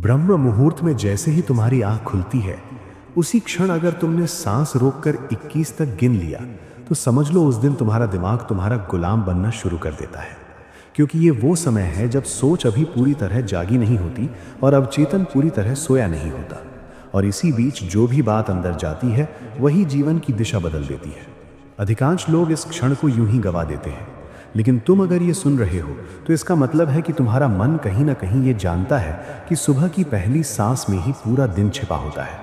ब्रह्म मुहूर्त में जैसे ही तुम्हारी आंख खुलती है, उसी क्षण अगर तुमने सांस रोककर 21 तक गिन लिया तो समझ लो उस दिन तुम्हारा दिमाग तुम्हारा गुलाम बनना शुरू कर देता है। क्योंकि ये वो समय है जब सोच अभी पूरी तरह जागी नहीं होती और अवचेतन पूरी तरह सोया नहीं होता। और इसी बीच जो भी बात अंदर जाती है वही जीवन की दिशा बदल देती है। अधिकांश लोग इस क्षण को यूं ही गवा देते हैं, लेकिन तुम अगर ये सुन रहे हो तो इसका मतलब है कि तुम्हारा मन कहीं ना कहीं ये जानता है कि सुबह की पहली सांस में ही पूरा दिन छिपा होता है।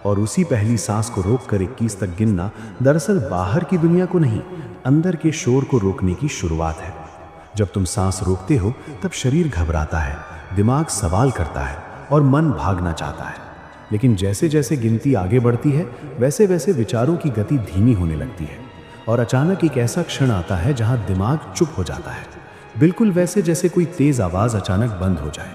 और उसी पहली सांस को रोककर 21 तक गिनना दरअसल बाहर की दुनिया को नहीं, अंदर के शोर को रोकने की शुरुआत है। जब तुम सांस रोकते हो तब शरीर घबराता है, दिमाग सवाल करता है और मन भागना चाहता है। लेकिन जैसे जैसे गिनती आगे बढ़ती है वैसे वैसे विचारों की गति धीमी होने लगती है और अचानक एक ऐसा क्षण आता है जहां दिमाग चुप हो जाता है, बिल्कुल वैसे जैसे कोई तेज आवाज अचानक बंद हो जाए।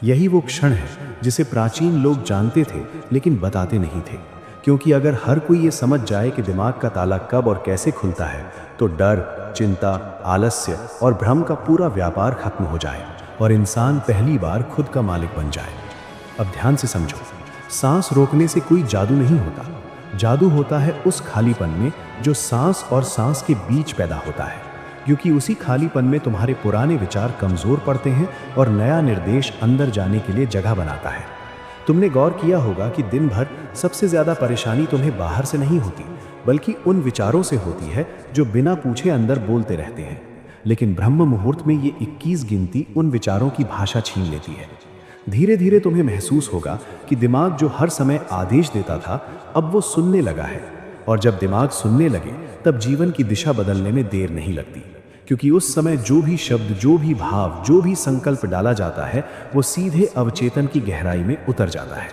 यही वो क्षण है जिसे प्राचीन लोग जानते थे लेकिन बताते नहीं थे, क्योंकि अगर हर कोई ये समझ जाए कि दिमाग का ताला कब और कैसे खुलता है तो डर, चिंता, आलस्य और भ्रम का पूरा व्यापार खत्म हो जाए और इंसान पहली बार खुद का मालिक बन जाए। अब ध्यान से समझो, सांस रोकने से कोई जादू नहीं होता। जादू होता है उस खालीपन में जो सांस और सांस के बीच पैदा होता है, क्योंकि उसी खालीपन में तुम्हारे पुराने विचार कमजोर पड़ते हैं और नया निर्देश अंदर जाने के लिए जगह बनाता है। तुमने गौर किया होगा कि दिन भर सबसे ज्यादा परेशानी तुम्हें बाहर से नहीं होती बल्कि उन विचारों से होती है जो बिना पूछे अंदर बोलते रहते हैं। लेकिन ब्रह्म मुहूर्त में ये 21 गिनती उन विचारों की भाषा छीन लेती है। धीरे धीरे तुम्हें महसूस होगा कि दिमाग जो हर समय आदेश देता था अब वो सुनने लगा है। और जब दिमाग सुनने लगे तब जीवन की दिशा बदलने में देर नहीं लगती, क्योंकि उस समय जो भी शब्द, जो भी भाव, जो भी संकल्प डाला जाता है वो सीधे अवचेतन की गहराई में उतर जाता है।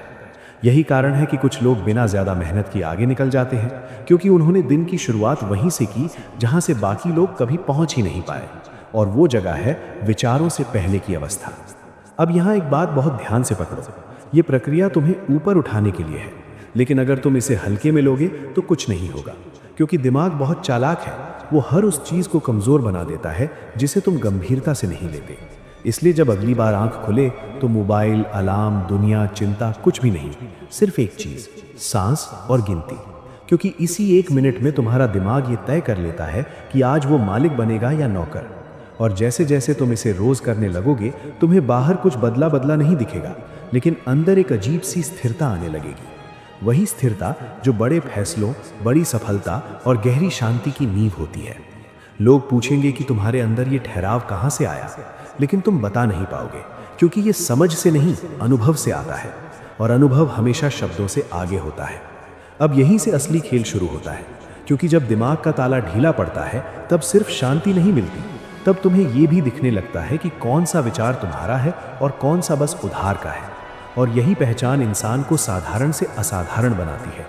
यही कारण है कि कुछ लोग बिना ज्यादा मेहनत के आगे निकल जाते हैं, क्योंकि उन्होंने दिन की शुरुआत वहीं से की जहां से बाकी लोग कभी पहुंच ही नहीं पाए, और वो जगह है विचारों से पहले की अवस्था। अब यहाँ एक बात बहुत ध्यान से पकड़ो, ये प्रक्रिया तुम्हें ऊपर उठाने के लिए है, लेकिन अगर तुम इसे हल्के में लोगे तो कुछ नहीं होगा, क्योंकि दिमाग बहुत चालाक है। वो हर उस चीज को कमजोर बना देता है जिसे तुम गंभीरता से नहीं लेते। इसलिए जब अगली बार आंख खुले तो मोबाइल, अलार्म, दुनिया, चिंता कुछ भी नहीं, सिर्फ एक चीज, सांस और गिनती। क्योंकि इसी 1 मिनट में तुम्हारा दिमाग ये तय कर लेता है कि आज वो मालिक बनेगा या नौकर। और जैसे जैसे तुम इसे रोज करने लगोगे तुम्हें बाहर कुछ बदला बदला नहीं दिखेगा, लेकिन अंदर एक अजीब सी स्थिरता आने लगेगी। वही स्थिरता जो बड़े फैसलों, बड़ी सफलता और गहरी शांति की नींव होती है। लोग पूछेंगे कि तुम्हारे अंदर ये ठहराव कहाँ से आया, लेकिन तुम बता नहीं पाओगे, क्योंकि ये समझ से नहीं, अनुभव से आता है, और अनुभव हमेशा शब्दों से आगे होता है। अब यहीं से असली खेल शुरू होता है, क्योंकि जब दिमाग का ताला ढीला पड़ता है तब सिर्फ शांति नहीं मिलती, तब तुम्हें ये भी दिखने लगता है कि कौन सा विचार तुम्हारा है और कौन सा बस उधार का है। और यही पहचान इंसान को साधारण से असाधारण बनाती है।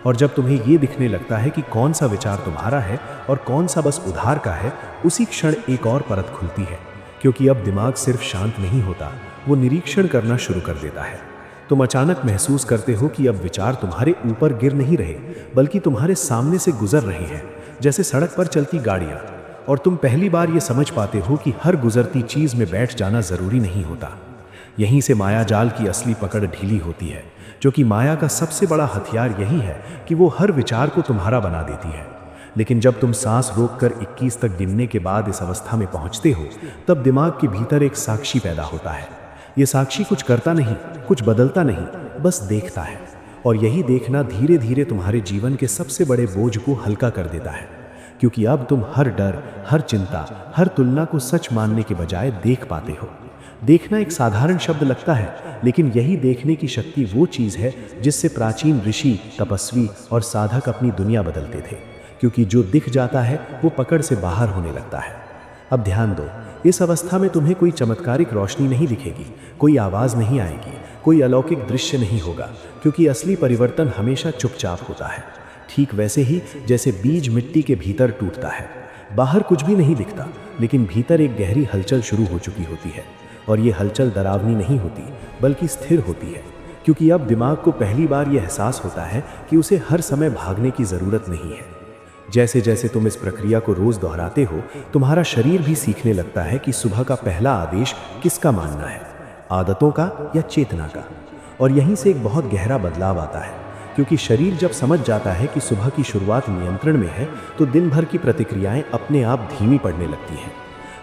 और जब तुम्हें ये दिखने लगता है कि कौन सा विचार तुम्हारा है और कौन सा बस उधार का है, उसी क्षण एक और परत खुलती है, क्योंकि अब दिमाग सिर्फ शांत नहीं होता, वो निरीक्षण करना शुरू कर देता है। तुम अचानक महसूस करते हो कि अब विचार तुम्हारे ऊपर गिर नहीं रहे बल्कि तुम्हारे सामने से गुजर रहे हैं, जैसे सड़क पर चलती गाड़ियां। और तुम पहली बार ये समझ पाते हो कि हर गुजरती चीज में बैठ जाना जरूरी नहीं होता। यहीं से माया जाल की असली पकड़ ढीली होती है, जो कि माया का सबसे बड़ा हथियार यही है कि वो हर विचार को तुम्हारा बना देती है। लेकिन जब तुम सांस रोककर 21 तक गिनने के बाद इस अवस्था में पहुंचते हो तब दिमाग के भीतर एक साक्षी पैदा होता है। ये साक्षी कुछ करता नहीं, कुछ बदलता नहीं, बस देखता है। और यही देखना धीरे धीरे तुम्हारे जीवन के सबसे बड़े बोझ को हल्का कर देता है, क्योंकि अब तुम हर डर, हर चिंता, हर तुलना को सच मानने के बजाय देख पाते हो। देखना एक साधारण शब्द लगता है, लेकिन यही देखने की शक्ति वो चीज है जिससे प्राचीन ऋषि, तपस्वी और साधक अपनी दुनिया बदलते थे, क्योंकि जो दिख जाता है वो पकड़ से बाहर होने लगता है। अब ध्यान दो, इस अवस्था में तुम्हें कोई चमत्कारिक रोशनी नहीं दिखेगी, कोई आवाज नहीं आएगी, कोई अलौकिक दृश्य नहीं होगा, क्योंकि असली परिवर्तन हमेशा चुपचाप होता है। ठीक वैसे ही जैसे बीज मिट्टी के भीतर टूटता है, बाहर कुछ भी नहीं दिखता, लेकिन भीतर एक गहरी हलचल शुरू हो चुकी होती है। और ये हलचल डरावनी नहीं होती बल्कि स्थिर होती है, क्योंकि अब दिमाग को पहली बार यह एहसास होता है कि उसे हर समय भागने की जरूरत नहीं है। जैसे जैसे तुम इस प्रक्रिया को रोज दोहराते हो तुम्हारा शरीर भी सीखने लगता है कि सुबह का पहला आदेश किसका मानना है। आदतों का या चेतना का। और यहीं से एक बहुत गहरा बदलाव आता है, क्योंकि शरीर जब समझ जाता है कि सुबह की शुरुआत नियंत्रण में है, तो दिन भर की प्रतिक्रियाएं अपने आप धीमी पड़ने लगती हैं।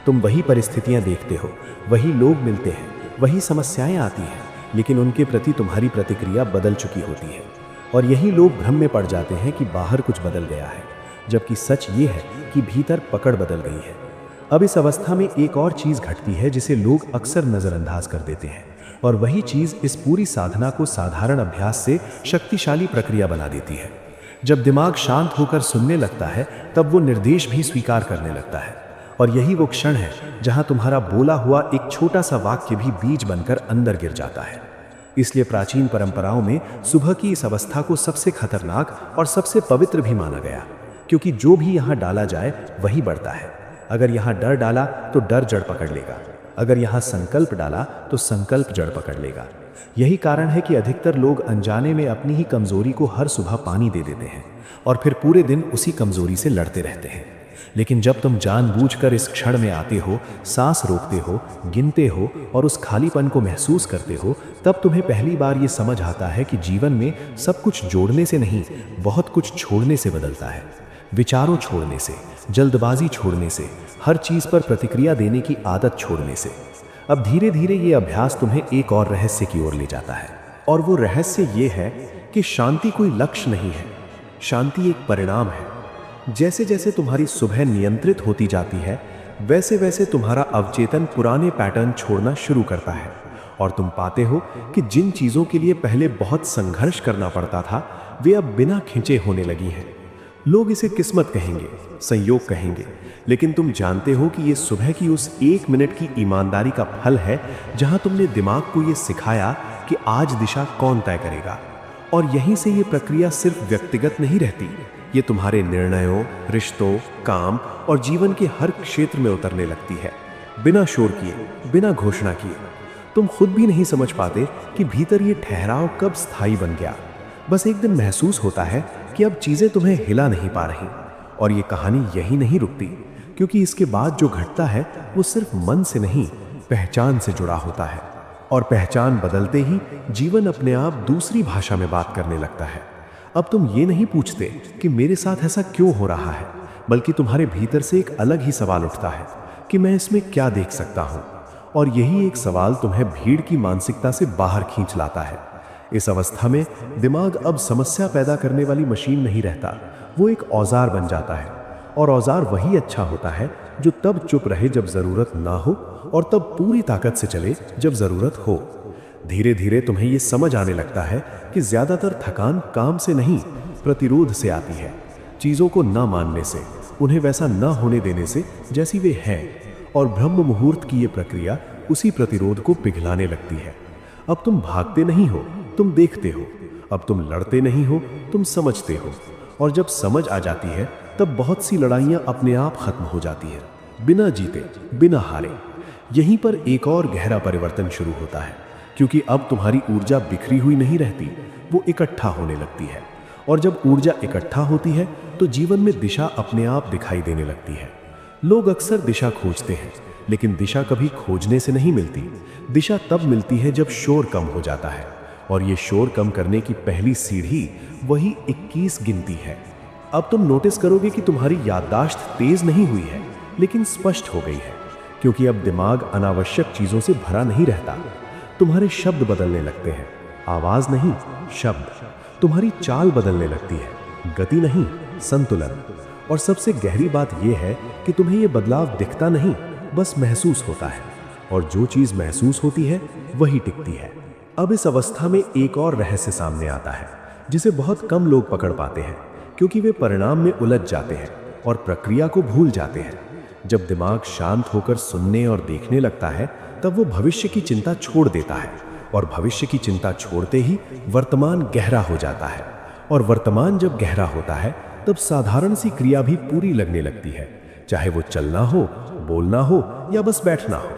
तुम वही परिस्थितियां देखते हो, वही लोग मिलते हैं, वही समस्याएं आती हैं, लेकिन उनके प्रति तुम्हारी प्रतिक्रिया बदल चुकी होती है। और यही लोग भ्रम में पड़ जाते हैं कि बाहर कुछ बदल गया है, जबकि सच ये है कि भीतर पकड़ बदल गई है। अब इस अवस्था में एक और चीज़ घटती है जिसे लोग अक्सर नज़रअंदाज कर देते हैं, और वही चीज़ इस पूरी साधना को साधारण अभ्यास से शक्तिशाली प्रक्रिया बना देती है। जब दिमाग शांत होकर सुनने लगता है, तब वो निर्देश भी स्वीकार करने लगता है। और यही वो क्षण है जहां तुम्हारा बोला हुआ एक छोटा सा वाक्य भी बीज बनकर अंदर गिर जाता है। इसलिए प्राचीन परंपराओं में सुबह की इस अवस्था को सबसे खतरनाक और सबसे पवित्र भी माना गया, क्योंकि जो भी यहाँ डाला जाए वही बढ़ता है। अगर यहाँ डर डाला तो डर जड़ पकड़ लेगा, अगर यहाँ संकल्प डाला तो संकल्प जड़ पकड़ लेगा। यही कारण है कि अधिकतर लोग अनजाने में अपनी ही कमजोरी को हर सुबह पानी दे देते हैं और फिर पूरे दिन उसी कमजोरी से लड़ते रहते हैं। लेकिन जब तुम जानबूझकर इस क्षण में आते हो, सांस रोकते हो, गिनते हो और उस खालीपन को महसूस करते हो, तब तुम्हें पहली बार ये समझ आता है कि जीवन में सब कुछ जोड़ने से नहीं, बहुत कुछ छोड़ने से बदलता है। विचारों छोड़ने से, जल्दबाजी छोड़ने से, हर चीज़ पर प्रतिक्रिया देने की आदत छोड़ने से। अब धीरे धीरे ये अभ्यास तुम्हें एक और रहस्य की ओर ले जाता है, और वो रहस्य ये है कि शांति कोई लक्ष्य नहीं है, शांति एक परिणाम है। जैसे जैसे तुम्हारी सुबह नियंत्रित होती जाती है, वैसे वैसे तुम्हारा अवचेतन पुराने पैटर्न छोड़ना शुरू करता है, और तुम पाते हो कि जिन चीज़ों के लिए पहले बहुत संघर्ष करना पड़ता था, वे अब बिना खिंचे होने लगी हैं। लोग इसे किस्मत कहेंगे, संयोग कहेंगे, लेकिन तुम जानते हो कि ये सुबह की उस 1 मिनट की ईमानदारी का फल है, जहां तुमने दिमाग को ये सिखाया कि आज दिशा कौन तय करेगा। और यहीं से ये प्रक्रिया सिर्फ व्यक्तिगत नहीं रहती, ये तुम्हारे निर्णयों, रिश्तों, काम और जीवन के हर क्षेत्र में उतरने लगती है, बिना शोर किए, बिना घोषणा किए। तुम खुद भी नहीं समझ पाते कि भीतर ये ठहराव कब स्थायी बन गया। बस एक दिन महसूस होता है कि अब चीज़ें तुम्हें हिला नहीं पा रही। और ये कहानी यही नहीं रुकती, क्योंकि इसके बाद जो घटता है वो सिर्फ मन से नहीं, पहचान से जुड़ा होता है। और पहचान बदलते ही जीवन अपने आप दूसरी भाषा में बात करने लगता है। अब तुम ये नहीं पूछते कि मेरे साथ ऐसा क्यों हो रहा है, बल्कि तुम्हारे भीतर से एक अलग ही सवाल उठता है कि मैं इसमें क्या देख सकता हूँ। और यही एक सवाल तुम्हें भीड़ की मानसिकता से बाहर खींच लाता है। इस अवस्था में दिमाग अब समस्या पैदा करने वाली मशीन नहीं रहता, वो एक औजार बन जाता है। और औजार वही अच्छा होता है जो तब चुप रहे जब जरूरत ना हो, और तब पूरी ताकत से चले जब जरूरत हो। धीरे धीरे तुम्हें ये समझ आने लगता है कि ज्यादातर थकान काम से नहीं, प्रतिरोध से आती है। चीजों को ना मानने से, उन्हें वैसा ना होने देने से जैसी वे हैं। और ब्रह्म मुहूर्त की ये प्रक्रिया उसी प्रतिरोध को पिघलाने लगती है। अब तुम भागते नहीं हो, तुम देखते हो। अब तुम लड़ते नहीं हो, तुम समझते हो। और जब समझ आ जाती है, तब बहुत सी लड़ाइयाँ अपने आप खत्म हो जाती हैं, बिना जीते, बिना हारे। यहीं पर एक और गहरा परिवर्तन शुरू होता है, क्योंकि अब तुम्हारी ऊर्जा बिखरी हुई नहीं रहती, वो इकट्ठा होने लगती है। और जब ऊर्जा इकट्ठा होती है, तो जीवन में दिशा अपने आप दिखाई देने लगती है। लोग अक्सर दिशा खोजते हैं, लेकिन दिशा कभी खोजने से नहीं मिलती। दिशा तब मिलती है जब शोर कम हो जाता है, और ये शोर कम करने की पहली सीढ़ी वही 21 गिनती है। अब तुम नोटिस करोगे कि तुम्हारी याददाश्त तेज नहीं हुई है, लेकिन स्पष्ट हो गई है, क्योंकि अब दिमाग अनावश्यक चीजों से भरा नहीं रहता। तुम्हारे शब्द बदलने लगते हैं, आवाज नहीं, शब्द। तुम्हारी चाल बदलने लगती है, गति नहीं, संतुलन। और सबसे गहरी बात यह है कि तुम्हें यह बदलाव दिखता नहीं, बस महसूस होता है। और जो चीज महसूस होती है वही टिकती है। अब इस अवस्था में एक और रहस्य सामने आता है, जिसे बहुत कम लोग पकड़ पाते हैं, क्योंकि वे परिणाम में उलझ जाते हैं और प्रक्रिया को भूल जाते हैं। जब दिमाग शांत होकर सुनने और देखने लगता है, तब वो भविष्य की चिंता छोड़ देता है, और भविष्य की चिंता छोड़ते ही वर्तमान गहरा हो जाता है। और वर्तमान जब गहरा होता है, तब साधारण सी क्रिया भी पूरी लगने लगती है, चाहे वो चलना हो, बोलना हो या बस बैठना हो।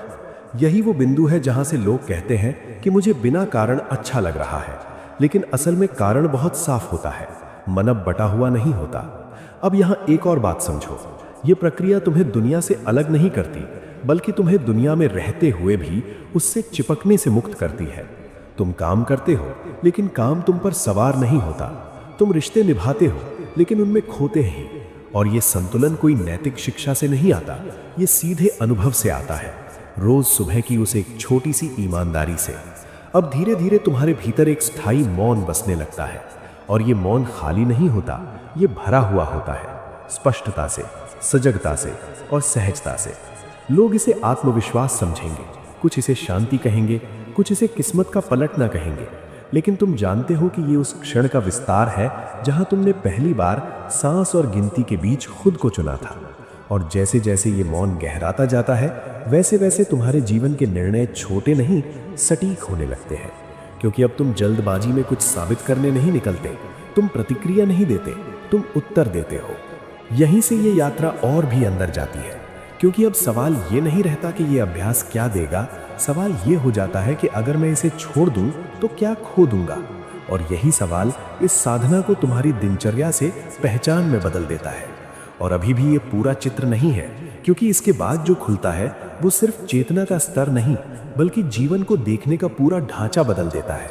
यही वो बिंदु है जहां से लोग कहते हैं कि मुझे बिना कारण अच्छा लग रहा है, लेकिन असल में कारण बहुत साफ होता है, मन अब बटा हुआ नहीं होता। अब यहां एक और बात समझो, ये प्रक्रिया तुम्हें दुनिया से अलग नहीं करती, बल्कि तुम्हें दुनिया में रहते हुए भी उससे चिपकने से मुक्त करती है। तुम काम करते हो, लेकिन काम तुम पर सवार नहीं होता। तुम रिश्ते निभाते हो, लेकिन उनमें खोते हैं। और ये संतुलन कोई नैतिक शिक्षा से नहीं आता, ये सीधे अनुभव से आता है, रोज सुबह की उस एक छोटी सी ईमानदारी से। अब धीरे धीरे तुम्हारे भीतर एक स्थायी मौन बसने लगता है, और ये मौन खाली नहीं होता, ये भरा हुआ होता है स्पष्टता से, सजगता से और सहजता से। लोग इसे आत्मविश्वास समझेंगे, कुछ इसे शांति कहेंगे, कुछ इसे किस्मत का पलटना कहेंगे, लेकिन तुम जानते हो कि ये उस क्षण का विस्तार है जहां तुमने पहली बार सांस और गिनती के बीच खुद को चुना था। और जैसे जैसे ये मौन गहराता जाता है, वैसे वैसे तुम्हारे जीवन के निर्णय छोटे नहीं, सटीक होने लगते हैं। क्योंकि अब तुम जल्दबाजी में कुछ साबित करने नहीं निकलते, तुम प्रतिक्रिया नहीं देते, तुम उत्तर देते हो। यहीं से ये यात्रा और भी अंदर जाती है, क्योंकि अब सवाल ये नहीं रहता कि ये अभ्यास क्या देगा, सवाल ये हो जाता है कि अगर मैं इसे छोड़ दूं तो क्या खो दूंगा। और यही सवाल इस साधना को तुम्हारी दिनचर्या से पहचान में बदल देता है। और अभी भी ये पूरा चित्र नहीं है, क्योंकि इसके बाद जो खुलता है वो सिर्फ चेतना का स्तर नहीं, बल्कि जीवन को देखने का पूरा ढांचा बदल देता है।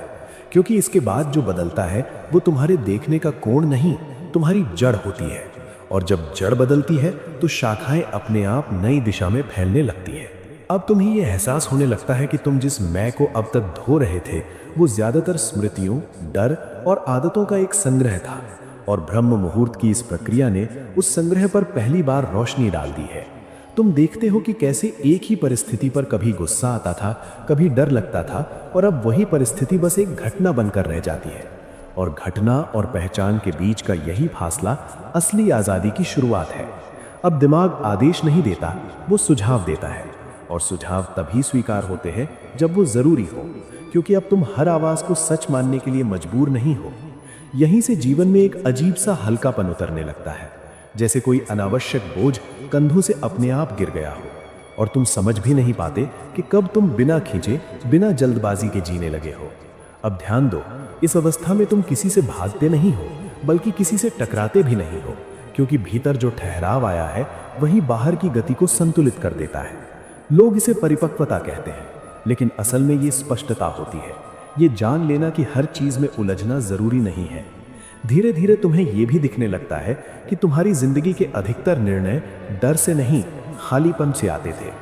क्योंकि इसके बाद जो बदलता है वो तुम्हारे देखने का कोण नहीं, तुम्हारी जड़ होती है। और जब जड़ बदलती है तो शाखाएं अपने आप नई दिशा में फैलने लगती है। अब तुम्हें यह एहसास होने लगता है कि तुम जिस मैं को अब तक धो रहे थे वो ज्यादातर स्मृतियों, डर और आदतों का एक संग्रह था। और ब्रह्म मुहूर्त की इस प्रक्रिया ने उस संग्रह पर पहली बार रोशनी डाल दी है। तुम देखते हो कि कैसे एक ही परिस्थिति पर कभी गुस्सा आता था, कभी डर लगता था, और अब वही परिस्थिति बस एक घटना बनकर रह जाती है। और घटना और पहचान के बीच का यही फासला असली आज़ादी की शुरुआत है। अब दिमाग आदेश नहीं देता, वो सुझाव देता है। और सुझाव तभी स्वीकार होते हैं जब वो ज़रूरी हो, क्योंकि अब तुम हर आवाज़ को सच मानने के लिए मजबूर नहीं हो। यहीं से जीवन में एक अजीब सा हल्कापन उतरने लगता है, जैसे कोई अनावश्यक बोझ कंधों से अपने आप गिर गया हो। और तुम समझ भी नहीं पाते कि कब तुम बिना खींचे, बिना जल्दबाजी के जीने लगे हो। अब ध्यान दो, इस अवस्था में तुम किसी से भागते नहीं हो, बल्कि किसी से टकराते भी नहीं हो, क्योंकि भीतर जो ठहराव आया है वही बाहर की गति को संतुलित कर देता है। लोग इसे परिपक्वता कहते हैं, लेकिन असल में ये स्पष्टता होती है, ये जान लेना कि हर चीज में उलझना जरूरी नहीं है। धीरे धीरे तुम्हें यह भी दिखने लगता है कि तुम्हारी जिंदगी के अधिकतर निर्णय डर से नहीं, खालीपन से आते थे।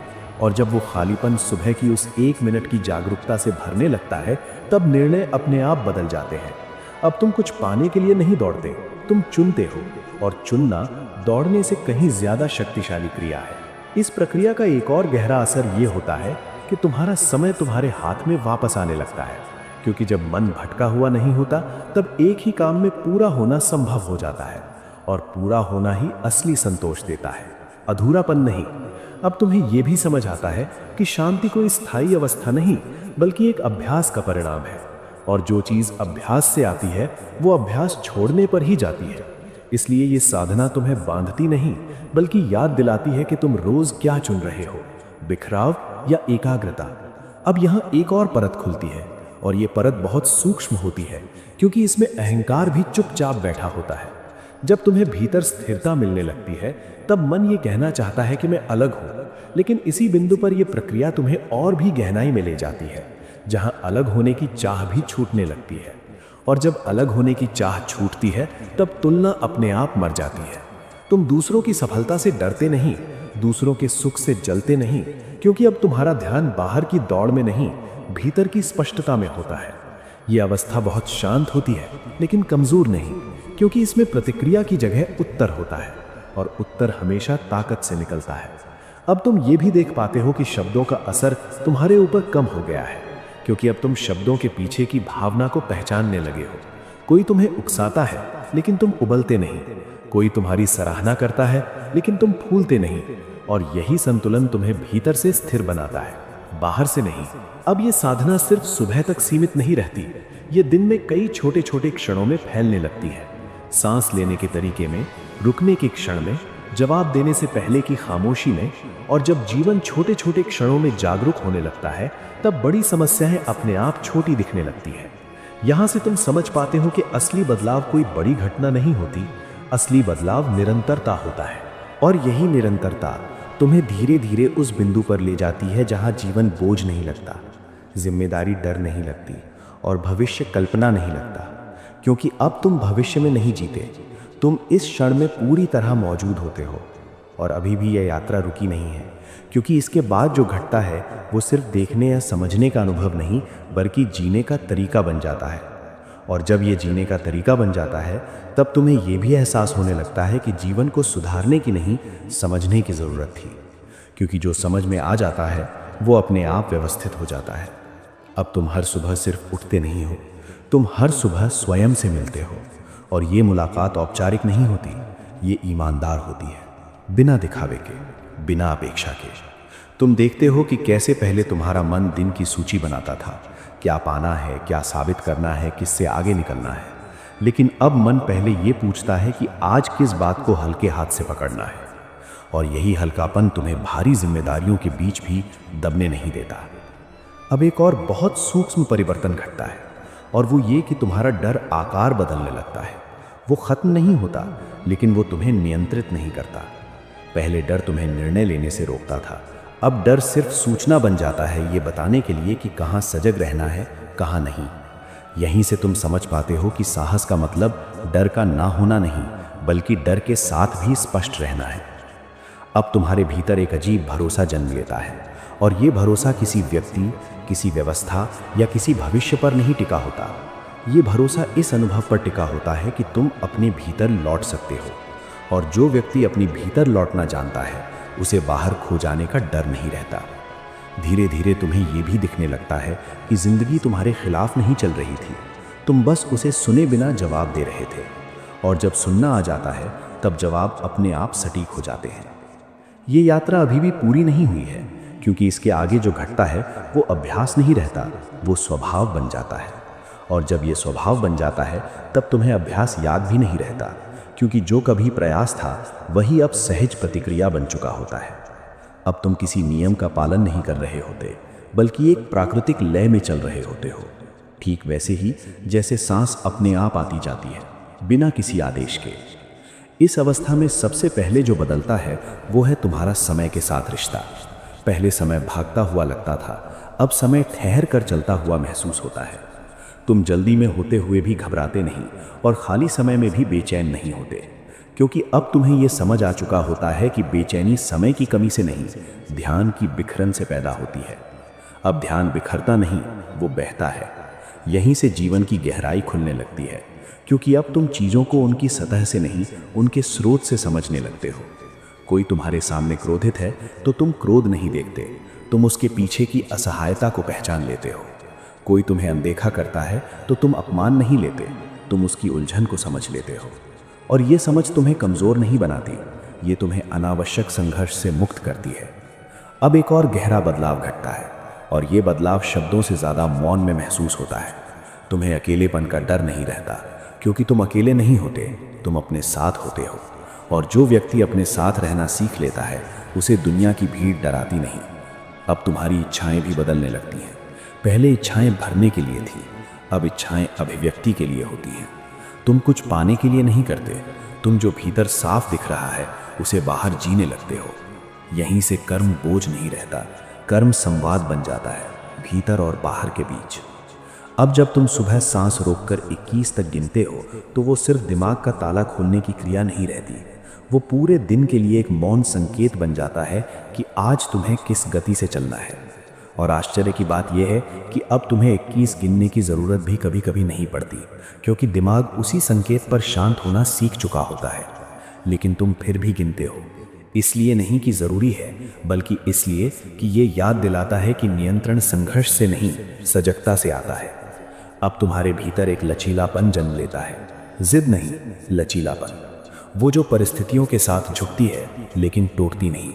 और जब वो खालीपन सुबह की उस 1 मिनट की जागरूकता से भरने लगता है, तब निर्णय अपने आप बदल जाते हैं। अब तुम कुछ पाने के लिए नहीं दौड़ते, तुम चुनते हो। और चुनना दौड़ने से कहीं ज्यादा शक्तिशाली क्रिया है। इस प्रक्रिया का एक और गहरा असर ये होता है कि तुम्हारा समय तुम्हारे हाथ में वापस आने लगता है, क्योंकि जब मन भटका हुआ नहीं होता, तब एक ही काम में पूरा होना संभव हो जाता है। और पूरा होना ही असली संतोष देता है, अधूरापन नहीं। अब तुम्हें यह भी समझ आता है कि शांति कोई स्थायी अवस्था नहीं, बल्कि एक अभ्यास का परिणाम है। और जो चीज अभ्यास से आती है वो अभ्यास छोड़ने पर ही जाती है। इसलिए ये साधना तुम्हें बांधती नहीं, बल्कि याद दिलाती है कि तुम रोज क्या चुन रहे हो, बिखराव या एकाग्रता। अब यहाँ एक और परत खुलती है, और ये परत बहुत सूक्ष्म होती है, क्योंकि इसमें अहंकार भी चुपचाप बैठा होता है। जब तुम्हें भीतर स्थिरता मिलने लगती है, तब मन ये कहना चाहता है कि मैं अलग हूं, लेकिन इसी बिंदु पर यह प्रक्रिया तुम्हें और भी गहराई में ले जाती है, जहां अलग होने की चाह भी छूटने लगती है। और जब अलग होने की चाह छूटती है, तब तुलना अपने आप मर जाती है। तुम दूसरों की सफलता से डरते नहीं, दूसरों के सुख से जलते नहीं, क्योंकि अब तुम्हारा ध्यान बाहर की दौड़ में नहीं, भीतर की स्पष्टता में होता है। यह अवस्था बहुत शांत होती है, लेकिन कमजोर नहीं, क्योंकि इसमें प्रतिक्रिया की जगह उत्तर होता है, और उत्तर हमेशा ताकत से निकलता है। अब तुम ये भी देख पाते हो कि शब्दों का असर तुम्हारे ऊपर कम हो गया है, क्योंकि अब तुम शब्दों के पीछे की भावना को पहचानने लगे हो। कोई तुम्हें उकसाता है, लेकिन तुम उबलते नहीं। कोई तुम्हारी सराहना करता है, लेकिन तुम फूलते नहीं। और यही संतुलन तुम्हें भीतर से स्थिर बनाता है, बाहर से नहीं। अब ये साधना सिर्फ सुबह तक सीमित नहीं रहती, ये दिन में कई छोटे छोटे क्षणों में फैलने लगती है। सांस लेने के तरीके में, रुकने के क्षण में, जवाब देने से पहले की खामोशी में। और जब जीवन छोटे छोटे क्षणों में जागरूक होने लगता है, तब बड़ी समस्याएं अपने आप छोटी दिखने लगती है। यहां से तुम समझ पाते हो कि असली बदलाव कोई बड़ी घटना नहीं होती, असली बदलाव निरंतरता होता है। और यही निरंतरता, तुम्हें धीरे धीरे उस बिंदु पर ले जाती है जहां जीवन बोझ नहीं लगता, जिम्मेदारी डर नहीं लगती और भविष्य कल्पना नहीं लगता। क्योंकि अब तुम भविष्य में नहीं जीते, तुम इस क्षण में पूरी तरह मौजूद होते हो। और अभी भी यह यात्रा रुकी नहीं है, क्योंकि इसके बाद जो घटता है वो सिर्फ देखने या समझने का अनुभव नहीं, बल्कि जीने का तरीका बन जाता है। और जब ये जीने का तरीका बन जाता है, तब तुम्हें ये भी एहसास होने लगता है कि जीवन को सुधारने की नहीं, समझने की ज़रूरत थी। क्योंकि जो समझ में आ जाता है वो अपने आप व्यवस्थित हो जाता है। अब तुम हर सुबह सिर्फ उठते नहीं हो, तुम हर सुबह स्वयं से मिलते हो। और ये मुलाकात औपचारिक नहीं होती, ये ईमानदार होती है, बिना दिखावे के, बिना अपेक्षा के। तुम देखते हो कि कैसे पहले तुम्हारा मन दिन की सूची बनाता था, क्या पाना है, क्या साबित करना है, किससे आगे निकलना है। लेकिन अब मन पहले ये पूछता है कि आज किस बात को हल्के हाथ से पकड़ना है। और यही हल्कापन तुम्हें भारी जिम्मेदारियों के बीच भी दबने नहीं देता। अब एक और बहुत सूक्ष्म परिवर्तन घटता है, और वो ये कि तुम्हारा डर आकार बदलने लगता है। वो खत्म नहीं होता, लेकिन वो तुम्हें नियंत्रित नहीं करता। पहले डर तुम्हें निर्णय लेने से रोकता था, अब डर सिर्फ सूचना बन जाता है, ये बताने के लिए कि कहाँ सजग रहना है, कहाँ नहीं। यहीं से तुम समझ पाते हो कि साहस का मतलब डर का ना होना नहीं, बल्कि डर के साथ भी स्पष्ट रहना है। अब तुम्हारे भीतर एक अजीब भरोसा जन्म लेता है, और ये भरोसा किसी व्यक्ति, किसी व्यवस्था या किसी भविष्य पर नहीं टिका होता। ये भरोसा इस अनुभव पर टिका होता है कि तुम अपने भीतर लौट सकते हो, और जो व्यक्ति अपने भीतर लौटना जानता है उसे बाहर खो जाने का डर नहीं रहता। धीरे धीरे तुम्हें ये भी दिखने लगता है कि जिंदगी तुम्हारे खिलाफ नहीं चल रही थी, तुम बस उसे सुने बिना जवाब दे रहे थे। और जब सुनना आ जाता है, तब जवाब अपने आप सटीक हो जाते हैं। ये यात्रा अभी भी पूरी नहीं हुई है, क्योंकि इसके आगे जो घटता है वो अभ्यास नहीं रहता, वो स्वभाव बन जाता है। और जब ये स्वभाव बन जाता है, तब तुम्हें अभ्यास याद भी नहीं रहता, क्योंकि जो कभी प्रयास था वही अब सहज प्रतिक्रिया बन चुका होता है। अब तुम किसी नियम का पालन नहीं कर रहे होते, बल्कि एक प्राकृतिक लय में चल रहे होते हो, ठीक वैसे ही जैसे सांस अपने आप आती जाती है, बिना किसी आदेश के। इस अवस्था में सबसे पहले जो बदलता है वो है तुम्हारा समय के साथ रिश्ता। पहले समय भागता हुआ लगता था, अब समय ठहर कर चलता हुआ महसूस होता है। तुम जल्दी में होते हुए भी घबराते नहीं, और खाली समय में भी बेचैन नहीं होते, क्योंकि अब तुम्हें यह समझ आ चुका होता है कि बेचैनी समय की कमी से नहीं, ध्यान की बिखरन से पैदा होती है। अब ध्यान बिखरता नहीं, वो बहता है। यहीं से जीवन की गहराई खुलने लगती है, क्योंकि अब तुम चीज़ों को उनकी सतह से नहीं, उनके स्रोत से समझने लगते हो। कोई तुम्हारे सामने क्रोधित है तो तुम क्रोध नहीं देखते, तुम उसके पीछे की असहायता को पहचान लेते हो। कोई तुम्हें अनदेखा करता है तो तुम अपमान नहीं लेते, तुम उसकी उलझन को समझ लेते हो। और ये समझ तुम्हें कमज़ोर नहीं बनाती, ये तुम्हें अनावश्यक संघर्ष से मुक्त करती है। अब एक और गहरा बदलाव घटता है, और ये बदलाव शब्दों से ज़्यादा मौन में महसूस होता है। तुम्हें अकेलेपन का डर नहीं रहता, क्योंकि तुम अकेले नहीं होते, तुम अपने साथ होते हो। और जो व्यक्ति अपने साथ रहना सीख लेता है, उसे दुनिया की भीड़ डराती नहीं। अब तुम्हारी इच्छाएं भी बदलने लगती हैं। पहले इच्छाएं भरने के लिए थी, अब इच्छाएं अभिव्यक्ति के लिए होती हैं। तुम कुछ पाने के लिए नहीं करते, तुम जो भीतर साफ दिख रहा है उसे बाहर जीने लगते हो। यहीं से कर्म बोझ नहीं रहता, कर्म संवाद बन जाता है, भीतर और बाहर के बीच। अब जब तुम सुबह सांस रोककर 21 तक गिनते हो, तो वो सिर्फ दिमाग का ताला खोलने की क्रिया नहीं रहती, वो पूरे दिन के लिए एक मौन संकेत बन जाता है कि आज तुम्हें किस गति से चलना है। और आश्चर्य की बात यह है कि अब तुम्हें 21 गिनने की ज़रूरत भी कभी कभी नहीं पड़ती, क्योंकि दिमाग उसी संकेत पर शांत होना सीख चुका होता है। लेकिन तुम फिर भी गिनते हो, इसलिए नहीं कि ज़रूरी है, बल्कि इसलिए कि ये याद दिलाता है कि नियंत्रण संघर्ष से नहीं, सजगता से आता है। अब तुम्हारे भीतर एक लचीलापन जन्म लेता है, जिद नहीं, लचीलापन। वो जो परिस्थितियों के साथ झुकती है लेकिन टूटती नहीं।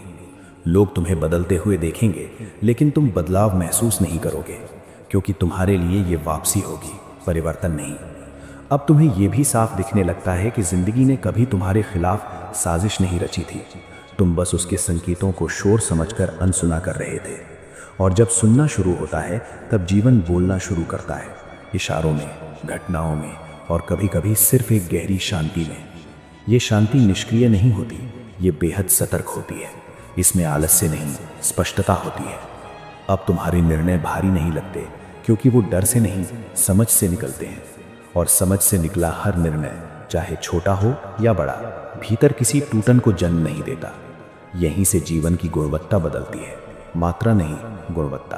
लोग तुम्हें बदलते हुए देखेंगे, लेकिन तुम बदलाव महसूस नहीं करोगे, क्योंकि तुम्हारे लिए ये वापसी होगी, परिवर्तन नहीं। अब तुम्हें यह भी साफ दिखने लगता है कि जिंदगी ने कभी तुम्हारे खिलाफ साजिश नहीं रची थी, तुम बस उसके संकेतों को शोर समझकर अनसुना कर रहे थे। और जब सुनना शुरू होता है, तब जीवन बोलना शुरू करता है, इशारों में, घटनाओं में, और कभी कभी सिर्फ एक गहरी शांति में। ये शांति निष्क्रिय नहीं होती, ये बेहद सतर्क होती है, इसमें आलस्य नहीं, स्पष्टता होती है। अब तुम्हारे निर्णय भारी नहीं लगते, क्योंकि वो डर से नहीं, समझ से निकलते हैं। और समझ से निकला हर निर्णय, चाहे छोटा हो या बड़ा, भीतर किसी टूटन को जन्म नहीं देता। यहीं से जीवन की गुणवत्ता बदलती है, मात्रा नहीं, गुणवत्ता।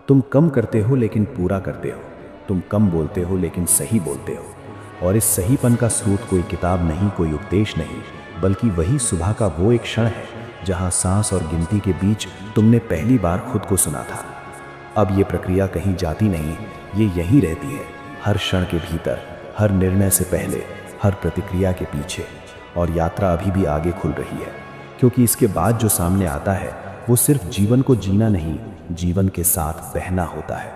तुम कम करते हो लेकिन पूरा करते हो, तुम कम बोलते हो लेकिन सही बोलते हो। और इस सहीपन का स्रोत कोई किताब नहीं, कोई उपदेश नहीं, बल्कि वही सुबह का वो एक क्षण है जहां सांस और गिनती के बीच तुमने पहली बार खुद को सुना था। अब ये प्रक्रिया कहीं जाती नहीं, ये यहीं रहती है, हर क्षण के भीतर, हर निर्णय से पहले, हर प्रतिक्रिया के पीछे। और यात्रा अभी भी आगे खुल रही है, क्योंकि इसके बाद जो सामने आता है वो सिर्फ जीवन को जीना नहीं, जीवन के साथ बहना होता है।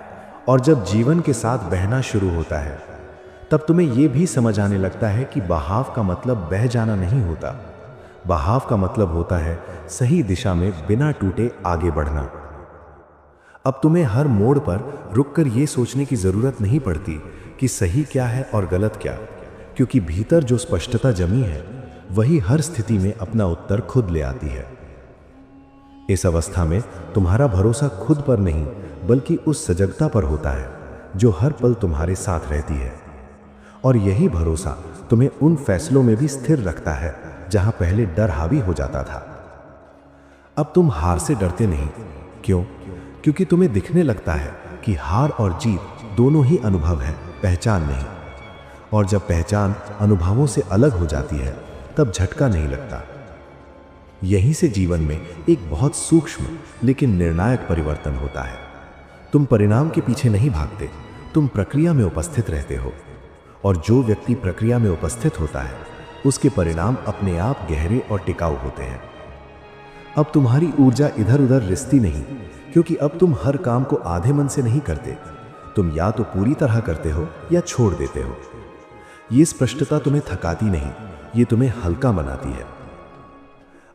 और जब जीवन के साथ बहना शुरू होता है, तब तुम्हें यह भी समझ आने लगता है कि बहाव का मतलब बह जाना नहीं होता। बहाव का मतलब होता है सही दिशा में बिना टूटे आगे बढ़ना। अब तुम्हें हर मोड़ पर रुककर यह सोचने की जरूरत नहीं पड़ती कि सही क्या है और गलत क्या, क्योंकि भीतर जो स्पष्टता जमी है वही हर स्थिति में अपना उत्तर खुद ले आती है। इस अवस्था में तुम्हारा भरोसा खुद पर नहीं, बल्कि उस सजगता पर होता है जो हर पल तुम्हारे साथ रहती है। और यही भरोसा तुम्हें उन फैसलों में भी स्थिर रखता है जहां पहले डर हावी हो जाता था। अब तुम हार से डरते नहीं। क्यों? क्योंकि तुम्हें दिखने लगता है कि हार और जीत दोनों ही अनुभव है, पहचान नहीं। और जब पहचान अनुभवों से अलग हो जाती है, तब झटका नहीं लगता। यहीं से जीवन में एक बहुत सूक्ष्म लेकिन निर्णायक परिवर्तन होता है। तुम परिणाम के पीछे नहीं भागते, तुम प्रक्रिया में उपस्थित रहते हो। और जो व्यक्ति प्रक्रिया में उपस्थित होता है, उसके परिणाम अपने आप गहरे और टिकाऊ होते हैं। अब तुम्हारी ऊर्जा इधर उधर रिसती नहीं, क्योंकि अब तुम हर काम को आधे मन से नहीं करते। तुम या तो पूरी तरह करते हो या छोड़ देते हो। ये स्पष्टता तुम्हें थकाती नहीं, ये तुम्हें हल्का बनाती है।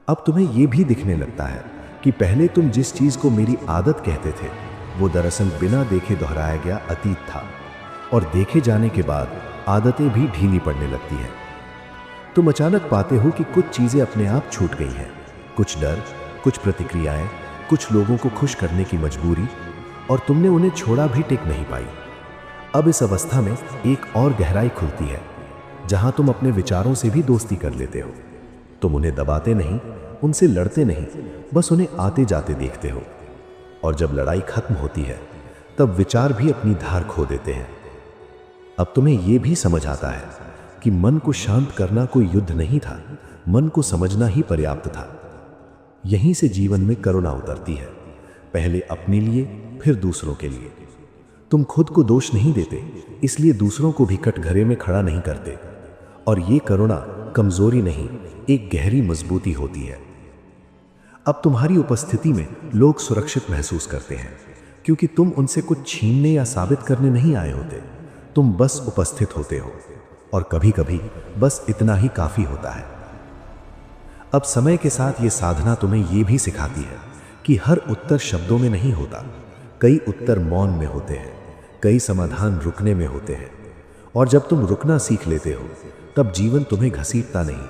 अब तुम्हें यह भी दिखने लगता है कि पहले तुम जिस चीज को मेरी आदत कहते थे, वो दरअसल बिना देखे दोहराया गया अतीत था। और देखे जाने के बाद आदतें भी ढीली पड़ने लगती हैं। तुम अचानक पाते हो कि कुछ चीजें अपने आप छूट गई हैं, कुछ डर, कुछ प्रतिक्रियाएं, कुछ लोगों को खुश करने की मजबूरी, और तुमने उन्हें छोड़ा भी टिक नहीं पाई। अब इस अवस्था में एक और गहराई खुलती है, जहां तुम अपने विचारों से भी दोस्ती कर लेते हो। तुम उन्हें दबाते नहीं, उनसे लड़ते नहीं, बस उन्हें आते जाते देखते हो। और जब लड़ाई खत्म होती है, तब विचार भी अपनी धार खो देते हैं। अब तुम्हें यह भी समझ आता है कि मन को शांत करना कोई युद्ध नहीं था, मन को समझना ही पर्याप्त था। यहीं से जीवन में करुणा उतरती है, पहले अपने लिए, फिर दूसरों के लिए। तुम खुद को दोष नहीं देते, इसलिए दूसरों को भी कटघरे में खड़ा नहीं करते। और ये करुणा कमजोरी नहीं, एक गहरी मजबूती होती है। अब तुम्हारी उपस्थिति में लोग सुरक्षित महसूस करते हैं, क्योंकि तुम उनसे कुछ छीनने या साबित करने नहीं आए होते। तुम बस उपस्थित होते हो, और कभी कभी बस इतना ही काफी होता है। अब समय के साथ ये साधना तुम्हें ये भी सिखाती है कि हर उत्तर शब्दों में नहीं होता। कई उत्तर मौन में होते हैं, कई समाधान रुकने में होते हैं। और जब तुम रुकना सीख लेते हो, तब जीवन तुम्हें घसीटता नहीं।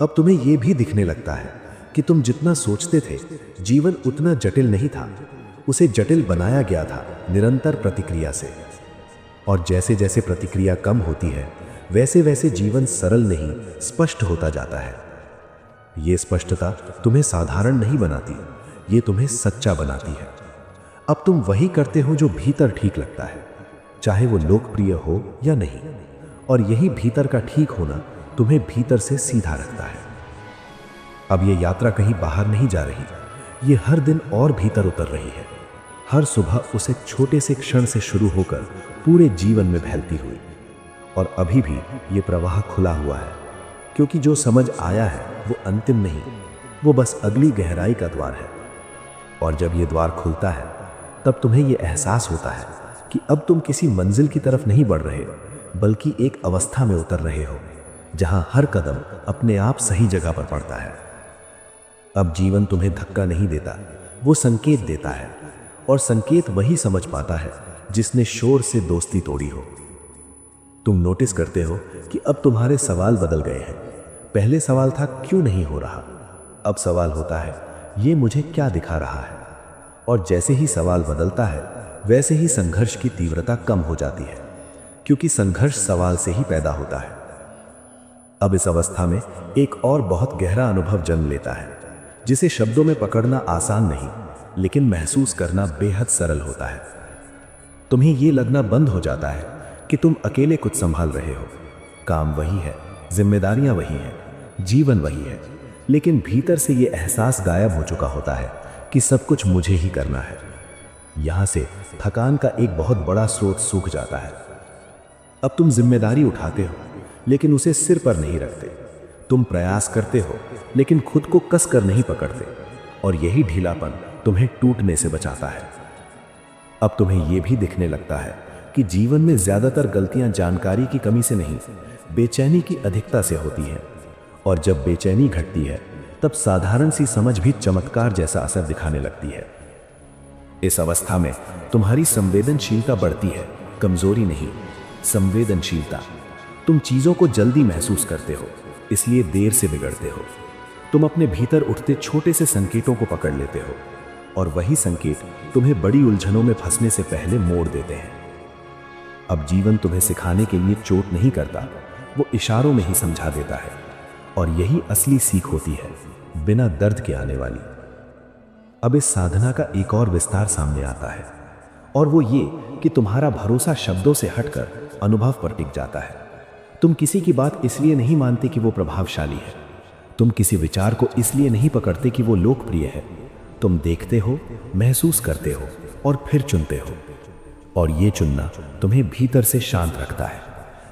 अब तुम्हें यह भी दिखने लगता है कि तुम जितना सोचते थे, जीवन उतना जटिल नहीं था। उसे जटिल बनाया गया था निरंतर प्रतिक्रिया से। और जैसे जैसे प्रतिक्रिया कम होती है, वैसे वैसे जीवन सरल नहीं, स्पष्ट होता जाता है। ये स्पष्टता तुम्हें साधारण नहीं बनाती, ये तुम्हें सच्चा बनाती है। अब तुम वही करते हो जो भीतर ठीक लगता है, चाहे वो लोकप्रिय हो या नहीं। और यही भीतर का ठीक होना तुम्हें भीतर से सीधा रखता है। अब ये यात्रा कहीं बाहर नहीं जा रही, ये हर दिन और भीतर उतर रही है। हर सुबह उसे छोटे से क्षण से शुरू होकर पूरे जीवन में फैलती हुई। और अभी भी ये प्रवाह खुला हुआ है, क्योंकि जो समझ आया है वो अंतिम नहीं, वो बस अगली गहराई का द्वार है। और जब ये द्वार खुलता है, तब तुम्हें ये एहसास होता है कि अब तुम किसी मंजिल की तरफ नहीं बढ़ रहे, बल्कि एक अवस्था में उतर रहे हो जहां हर कदम अपने आप सही जगह पर पड़ता है। अब जीवन तुम्हें धक्का नहीं देता, वो संकेत देता है। और संकेत वही समझ पाता है जिसने शोर से दोस्ती तोड़ी हो। तुम नोटिस करते हो कि अब तुम्हारे सवाल बदल गए हैं। पहले सवाल था क्यों नहीं हो रहा, अब सवाल होता है, ये मुझे क्या दिखा रहा है? और जैसे ही सवाल बदलता है वैसे ही संघर्ष की तीव्रता कम हो जाती है, क्योंकि संघर्ष सवाल से ही पैदा होता है। अब इस अवस्था में एक और बहुत गहरा अनुभव जन्म लेता है, जिसे शब्दों में पकड़ना आसान नहीं, लेकिन महसूस करना बेहद सरल होता है। तुम्हें यह लगना बंद हो जाता है कि तुम अकेले कुछ संभाल रहे हो। काम वही है, जिम्मेदारियां वही हैं, जीवन वही है, लेकिन भीतर से यह एहसास गायब हो चुका होता है कि सब कुछ मुझे ही करना है। यहां से थकान का एक बहुत बड़ा स्रोत सूख जाता है। अब तुम जिम्मेदारी उठाते हो, लेकिन उसे सिर पर नहीं रखते। तुम प्रयास करते हो, लेकिन खुद को कस कर नहीं पकड़ते, और यही ढीलापन तुम्हें टूटने से बचाता है। अब तुम्हें यह भी दिखने लगता है कि जीवन में ज्यादातर गलतियां जानकारी की कमी से नहीं, बेचैनी की अधिकता से होती हैं। और जब बेचैनी घटती है, तब साधारण सी समझ भी चमत्कार जैसा असर दिखाने लगती है। इस अवस्था में तुम्हारी संवेदनशीलता बढ़ती है, कमजोरी नहीं, संवेदनशीलता। तुम चीजों को जल्दी महसूस करते हो, इसलिए देर से बिगड़ते हो। तुम अपने भीतर उठते छोटे से संकेतों को पकड़ लेते हो, और वही संकेत तुम्हें बड़ी उलझनों में फंसने से पहले मोड़ देते हैं। अब जीवन तुम्हें सिखाने के लिए चोट नहीं करता, वो इशारों में ही समझा देता है, और यही असली सीख होती है, बिना दर्द के आने वाली। अब इस साधना का एक और विस्तार सामने आता है, और वो ये कि तुम्हारा भरोसा शब्दों से हटकर अनुभव पर टिक जाता है। तुम किसी की बात इसलिए नहीं मानते कि वो प्रभावशाली है, तुम किसी विचार को इसलिए नहीं पकड़ते कि वो लोकप्रिय है। तुम देखते हो, महसूस करते हो, और फिर चुनते हो। और ये चुनना तुम्हें भीतर से शांत रखता है,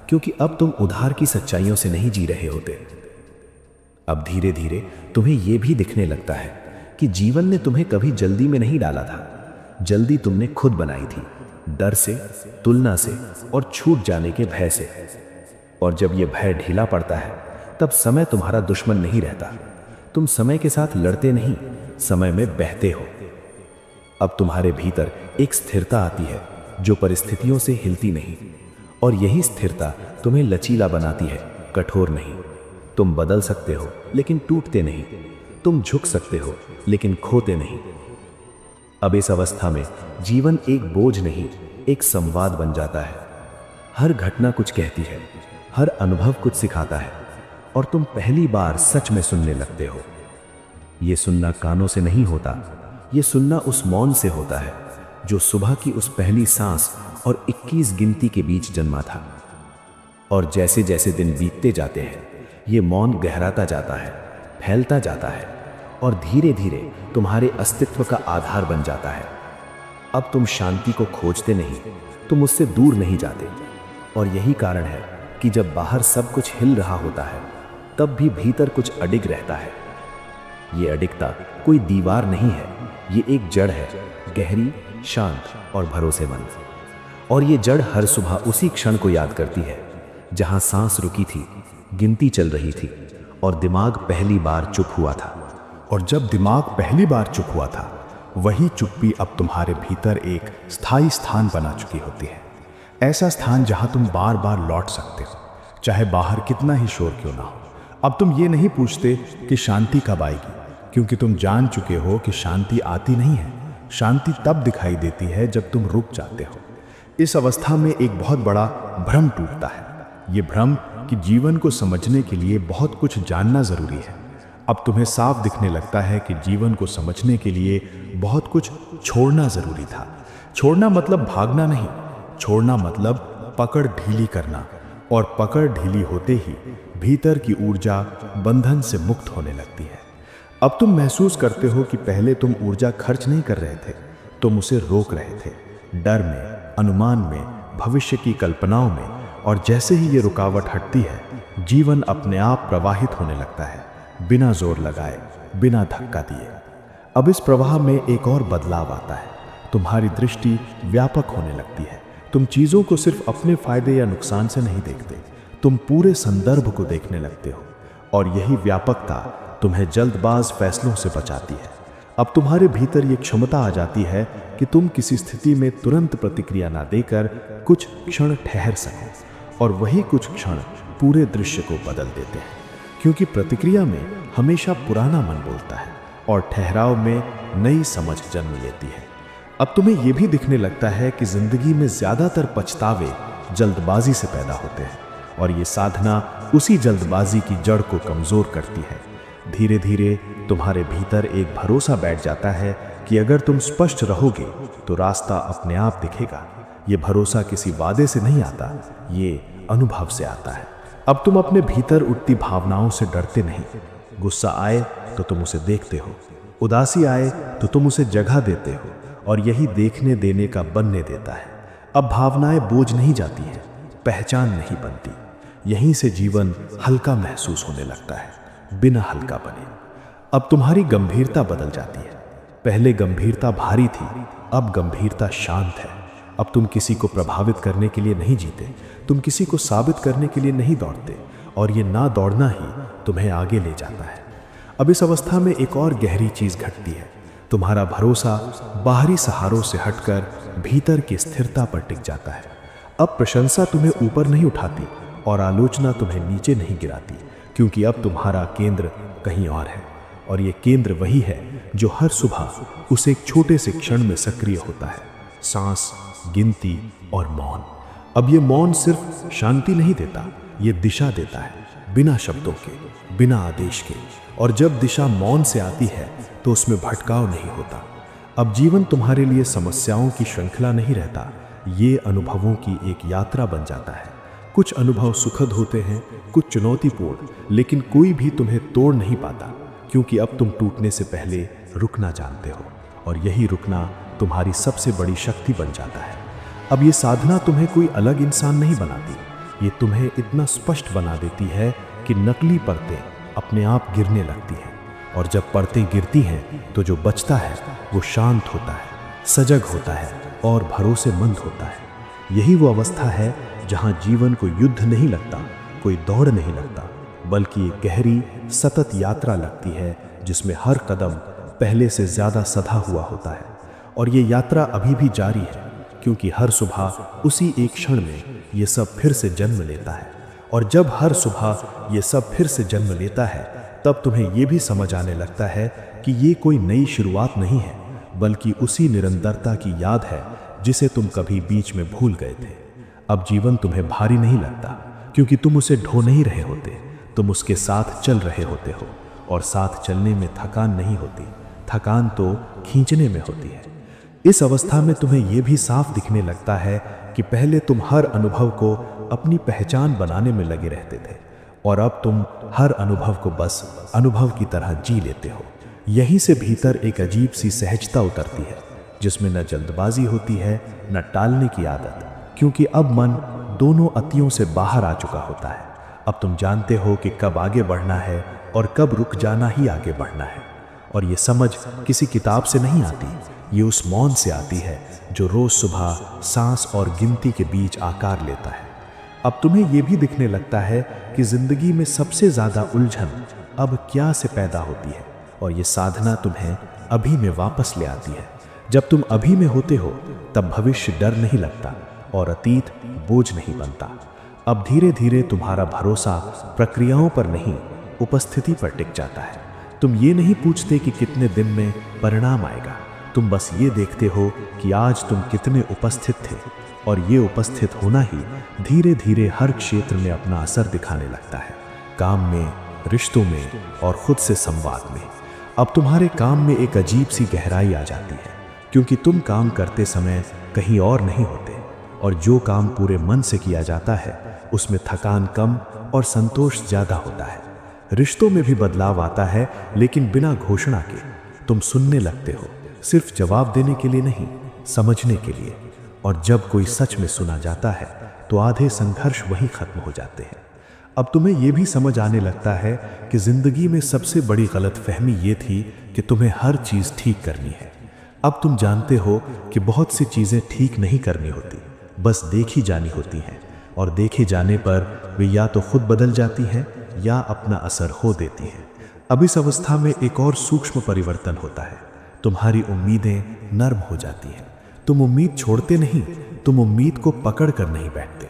क्योंकि अब तुम उधार की सच्चाइयों से नहीं जी रहे होते। अब धीरे धीरे तुम्हें यह भी दिखने लगता है कि जीवन ने तुम्हें कभी जल्दी में नहीं डाला था। जल्दी तुमने खुद बनाई थी, डर से, तुलना से, और छूट जाने के भय से। और जब यह भय ढीला पड़ता है, तब समय तुम्हारा दुश्मन नहीं रहता। तुम समय के साथ लड़ते नहीं, समय में बहते हो। अब तुम्हारे भीतर एक स्थिरता आती है जो परिस्थितियों से हिलती नहीं, और यही स्थिरता तुम्हें लचीला बनाती है, कठोर नहीं। तुम बदल सकते हो, लेकिन टूटते नहीं। तुम झुक सकते हो, लेकिन खोते नहीं। अब इस अवस्था में जीवन एक बोझ नहीं, एक संवाद बन जाता है। हर घटना कुछ कहती है, हर अनुभव कुछ सिखाता है, और तुम पहली बार सच में सुनने लगते हो। ये सुनना कानों से नहीं होता, ये सुनना उस मौन से होता है जो सुबह की उस पहली सांस और 21 गिनती के बीच जन्मा था। और जैसे जैसे दिन बीतते जाते हैं, ये मौन गहराता जाता है, फैलता जाता है, और धीरे धीरे तुम्हारे अस्तित्व का आधार बन जाता है। अब तुम शांति को खोजते नहीं, तुम उससे दूर नहीं जाते। और यही कारण है कि जब बाहर सब कुछ हिल रहा होता है, तब भी भीतर कुछ अडिग रहता है। ये अडिगता कोई दीवार नहीं है, ये एक जड़ है, गहरी, शांत और भरोसेमंद। और ये जड़ हर सुबह उसी क्षण को याद करती है जहां सांस रुकी थी, गिनती चल रही थी, और दिमाग पहली बार चुप हुआ था। और जब दिमाग पहली बार चुप हुआ था, वही चुप्पी अब तुम्हारे भीतर एक स्थायी स्थान बना चुकी होती है। ऐसा स्थान जहां तुम बार बार लौट सकते हो, चाहे बाहर कितना ही शोर क्यों ना हो। अब तुम ये नहीं पूछते कि शांति कब आएगी, क्योंकि तुम जान चुके हो कि शांति आती नहीं है। शांति तब दिखाई देती है जब तुम रुक जाते हो। इस अवस्था में एक बहुत बड़ा भ्रम टूटता है। ये भ्रम कि जीवन को समझने के लिए बहुत कुछ जानना जरूरी है। अब तुम्हें साफ दिखने लगता है कि जीवन को समझने के लिए बहुत कुछ छोड़ना जरूरी था। छोड़ना मतलब भागना नहीं, छोड़ना मतलब पकड़ ढीली करना, और पकड़ ढीली होते ही भीतर की ऊर्जा बंधन से मुक्त होने लगती है। अब तुम महसूस करते हो कि पहले तुम ऊर्जा खर्च नहीं कर रहे थे, तुम उसे रोक रहे थे, डर में, अनुमान में, भविष्य की कल्पनाओं में। और जैसे ही ये रुकावट हटती है, जीवन अपने आप प्रवाहित होने लगता है, बिना जोर लगाए, बिना धक्का दिए। अब इस प्रवाह में एक और बदलाव आता है। तुम्हारी दृष्टि व्यापक होने लगती है। तुम चीजों को सिर्फ अपने फायदे या नुकसान से नहीं देखते, तुम पूरे संदर्भ को देखने लगते हो। और यही व्यापकता तुम्हें जल्दबाज फैसलों से बचाती है। अब तुम्हारे भीतर ये क्षमता आ जाती है कि तुम किसी स्थिति में तुरंत प्रतिक्रिया ना देकर कुछ क्षण ठहर सको, और वही कुछ क्षण पूरे दृश्य को बदल देते हैं। क्योंकि प्रतिक्रिया में हमेशा पुराना मन बोलता है और ठहराव में नई समझ जन्म लेती है। अब तुम्हें यह भी दिखने लगता है कि जिंदगी में ज्यादातर पछतावे जल्दबाजी से पैदा होते हैं और ये साधना उसी जल्दबाजी की जड़ को कमजोर करती है। धीरे धीरे तुम्हारे भीतर एक भरोसा बैठ जाता है कि अगर तुम स्पष्ट रहोगे तो रास्ता अपने आप दिखेगा। ये भरोसा किसी वादे से नहीं आता, ये अनुभव से आता है। अब तुम अपने भीतर उठती भावनाओं से डरते नहीं। गुस्सा आए तो तुम उसे देखते हो, उदासी आए तो तुम उसे जगह देते हो और यही देखने देने का बनने देता है। अब भावनाएं बोझ नहीं जाती हैं, पहचान नहीं बनती। यहीं से जीवन हल्का महसूस होने लगता है, बिना हल्का बने। अब तुम्हारी गंभीरता बदल जाती है। पहले गंभीरता भारी थी, अब गंभीरता शांत है। अब तुम किसी को प्रभावित करने के लिए नहीं जीते, तुम किसी को साबित करने के लिए नहीं दौड़ते और ये ना दौड़ना ही तुम्हें आगे ले जाता है। अब इस अवस्था में एक और गहरी चीज घटती है। तुम्हारा भरोसा बाहरी सहारों से हटकर भीतर की स्थिरता पर टिक जाता है। अब प्रशंसा तुम्हें ऊपर नहीं उठाती और आलोचना तुम्हें नीचे नहीं गिराती, क्योंकि अब तुम्हारा केंद्र कहीं और है और ये केंद्र वही है जो हर सुबह उस एक छोटे से क्षण में सक्रिय होता है, सांस, गिनती और मौन। अब ये मौन सिर्फ शांति नहीं देता, ये दिशा देता है, बिना शब्दों के, बिना आदेश के। और जब दिशा मौन से आती है तो उसमें भटकाव नहीं होता। अब जीवन तुम्हारे लिए समस्याओं की श्रृंखला नहीं रहता, ये अनुभवों की एक यात्रा बन जाता है। कुछ अनुभव सुखद होते हैं, कुछ चुनौतीपूर्ण, लेकिन कोई भी तुम्हें तोड़ नहीं पाता, क्योंकि अब तुम टूटने से पहले रुकना जानते हो और यही रुकना तुम्हारी सबसे बड़ी शक्ति बन जाता है। अब ये साधना तुम्हें कोई अलग इंसान नहीं बनाती, ये तुम्हें इतना स्पष्ट बना देती है कि नकली परतें अपने आप गिरने लगती हैं और जब परतें गिरती हैं तो जो बचता है वो शांत होता है, सजग होता है और भरोसेमंद होता है। यही वो अवस्था है जहां जीवन को युद्ध नहीं लगता, कोई दौड़ नहीं लगता, बल्कि एक गहरी सतत यात्रा लगती है जिसमें हर कदम पहले से ज्यादा सधा हुआ होता है। और ये यात्रा अभी भी जारी है, क्योंकि हर सुबह उसी एक क्षण में ये सब फिर से जन्म लेता है। और जब हर सुबह ये सब फिर से जन्म लेता है तब तुम्हें ये भी समझ आने लगता है कि ये कोई नई शुरुआत नहीं है, बल्कि उसी निरंतरता की याद है जिसे तुम कभी बीच में भूल गए थे। अब जीवन तुम्हें भारी नहीं लगता, क्योंकि तुम उसे ढो नहीं रहे होते, तुम उसके साथ चल रहे होते हो। और साथ चलने में थकान नहीं होती, थकान तो खींचने में होती है। इस अवस्था में तुम्हें यह भी साफ दिखने लगता है कि पहले तुम हर अनुभव को अपनी पहचान बनाने में लगे रहते थे और अब तुम हर अनुभव को बस अनुभव की तरह जी लेते हो। यहीं से भीतर एक अजीब सी सहजता उतरती है, जिसमें न जल्दबाजी होती है न टालने की आदत, क्योंकि अब मन दोनों अतियों से बाहर आ चुका होता है। अब तुम जानते हो कि कब आगे बढ़ना है और कब रुक जाना ही आगे बढ़ना है। और ये समझ किसी किताब से नहीं आती, ये उस मौन से आती है जो रोज सुबह सांस और गिनती के बीच आकार लेता है। अब तुम्हें यह भी दिखने लगता है कि जिंदगी में सबसे ज्यादा उलझन अब क्या से पैदा होती है, और ये साधना तुम्हें अभी में वापस ले आती है। जब तुम अभी में होते हो तब भविष्य डर नहीं लगता और अतीत बोझ नहीं बनता। अब धीरे धीरे तुम्हारा भरोसा प्रक्रियाओं पर नहीं, उपस्थिति पर टिक जाता है। तुम ये नहीं पूछते कि कितने दिन में परिणाम आएगा, तुम बस ये देखते हो कि आज तुम कितने उपस्थित थे। और ये उपस्थित होना ही धीरे धीरे हर क्षेत्र में अपना असर दिखाने लगता है, काम में, रिश्तों में और खुद से संवाद में। अब तुम्हारे काम में एक अजीब सी गहराई आ जाती है, क्योंकि तुम काम करते समय कहीं और नहीं होते, और जो काम पूरे मन से किया जाता है उसमें थकान कम और संतोष ज्यादा होता है। रिश्तों में भी बदलाव आता है, लेकिन बिना घोषणा के। तुम सुनने लगते हो, सिर्फ जवाब देने के लिए नहीं, समझने के लिए। और जब कोई सच में सुना जाता है तो आधे संघर्ष वहीं खत्म हो जाते हैं। अब तुम्हें यह भी समझ आने लगता है कि जिंदगी में सबसे बड़ी गलतफहमी ये थी कि तुम्हें हर चीज ठीक करनी है। अब तुम जानते हो कि बहुत सी चीजें ठीक नहीं करनी होती, बस देखी जानी होती हैं, और देखे जाने पर वे या तो खुद बदल जाती हैं या अपना असर हो देती हैं। अब इस अवस्था में एक और सूक्ष्म परिवर्तन होता है, तुम्हारी उम्मीदें नर्म हो जाती हैं। तुम उम्मीद छोड़ते नहीं, तुम उम्मीद को पकड़ कर नहीं बैठते,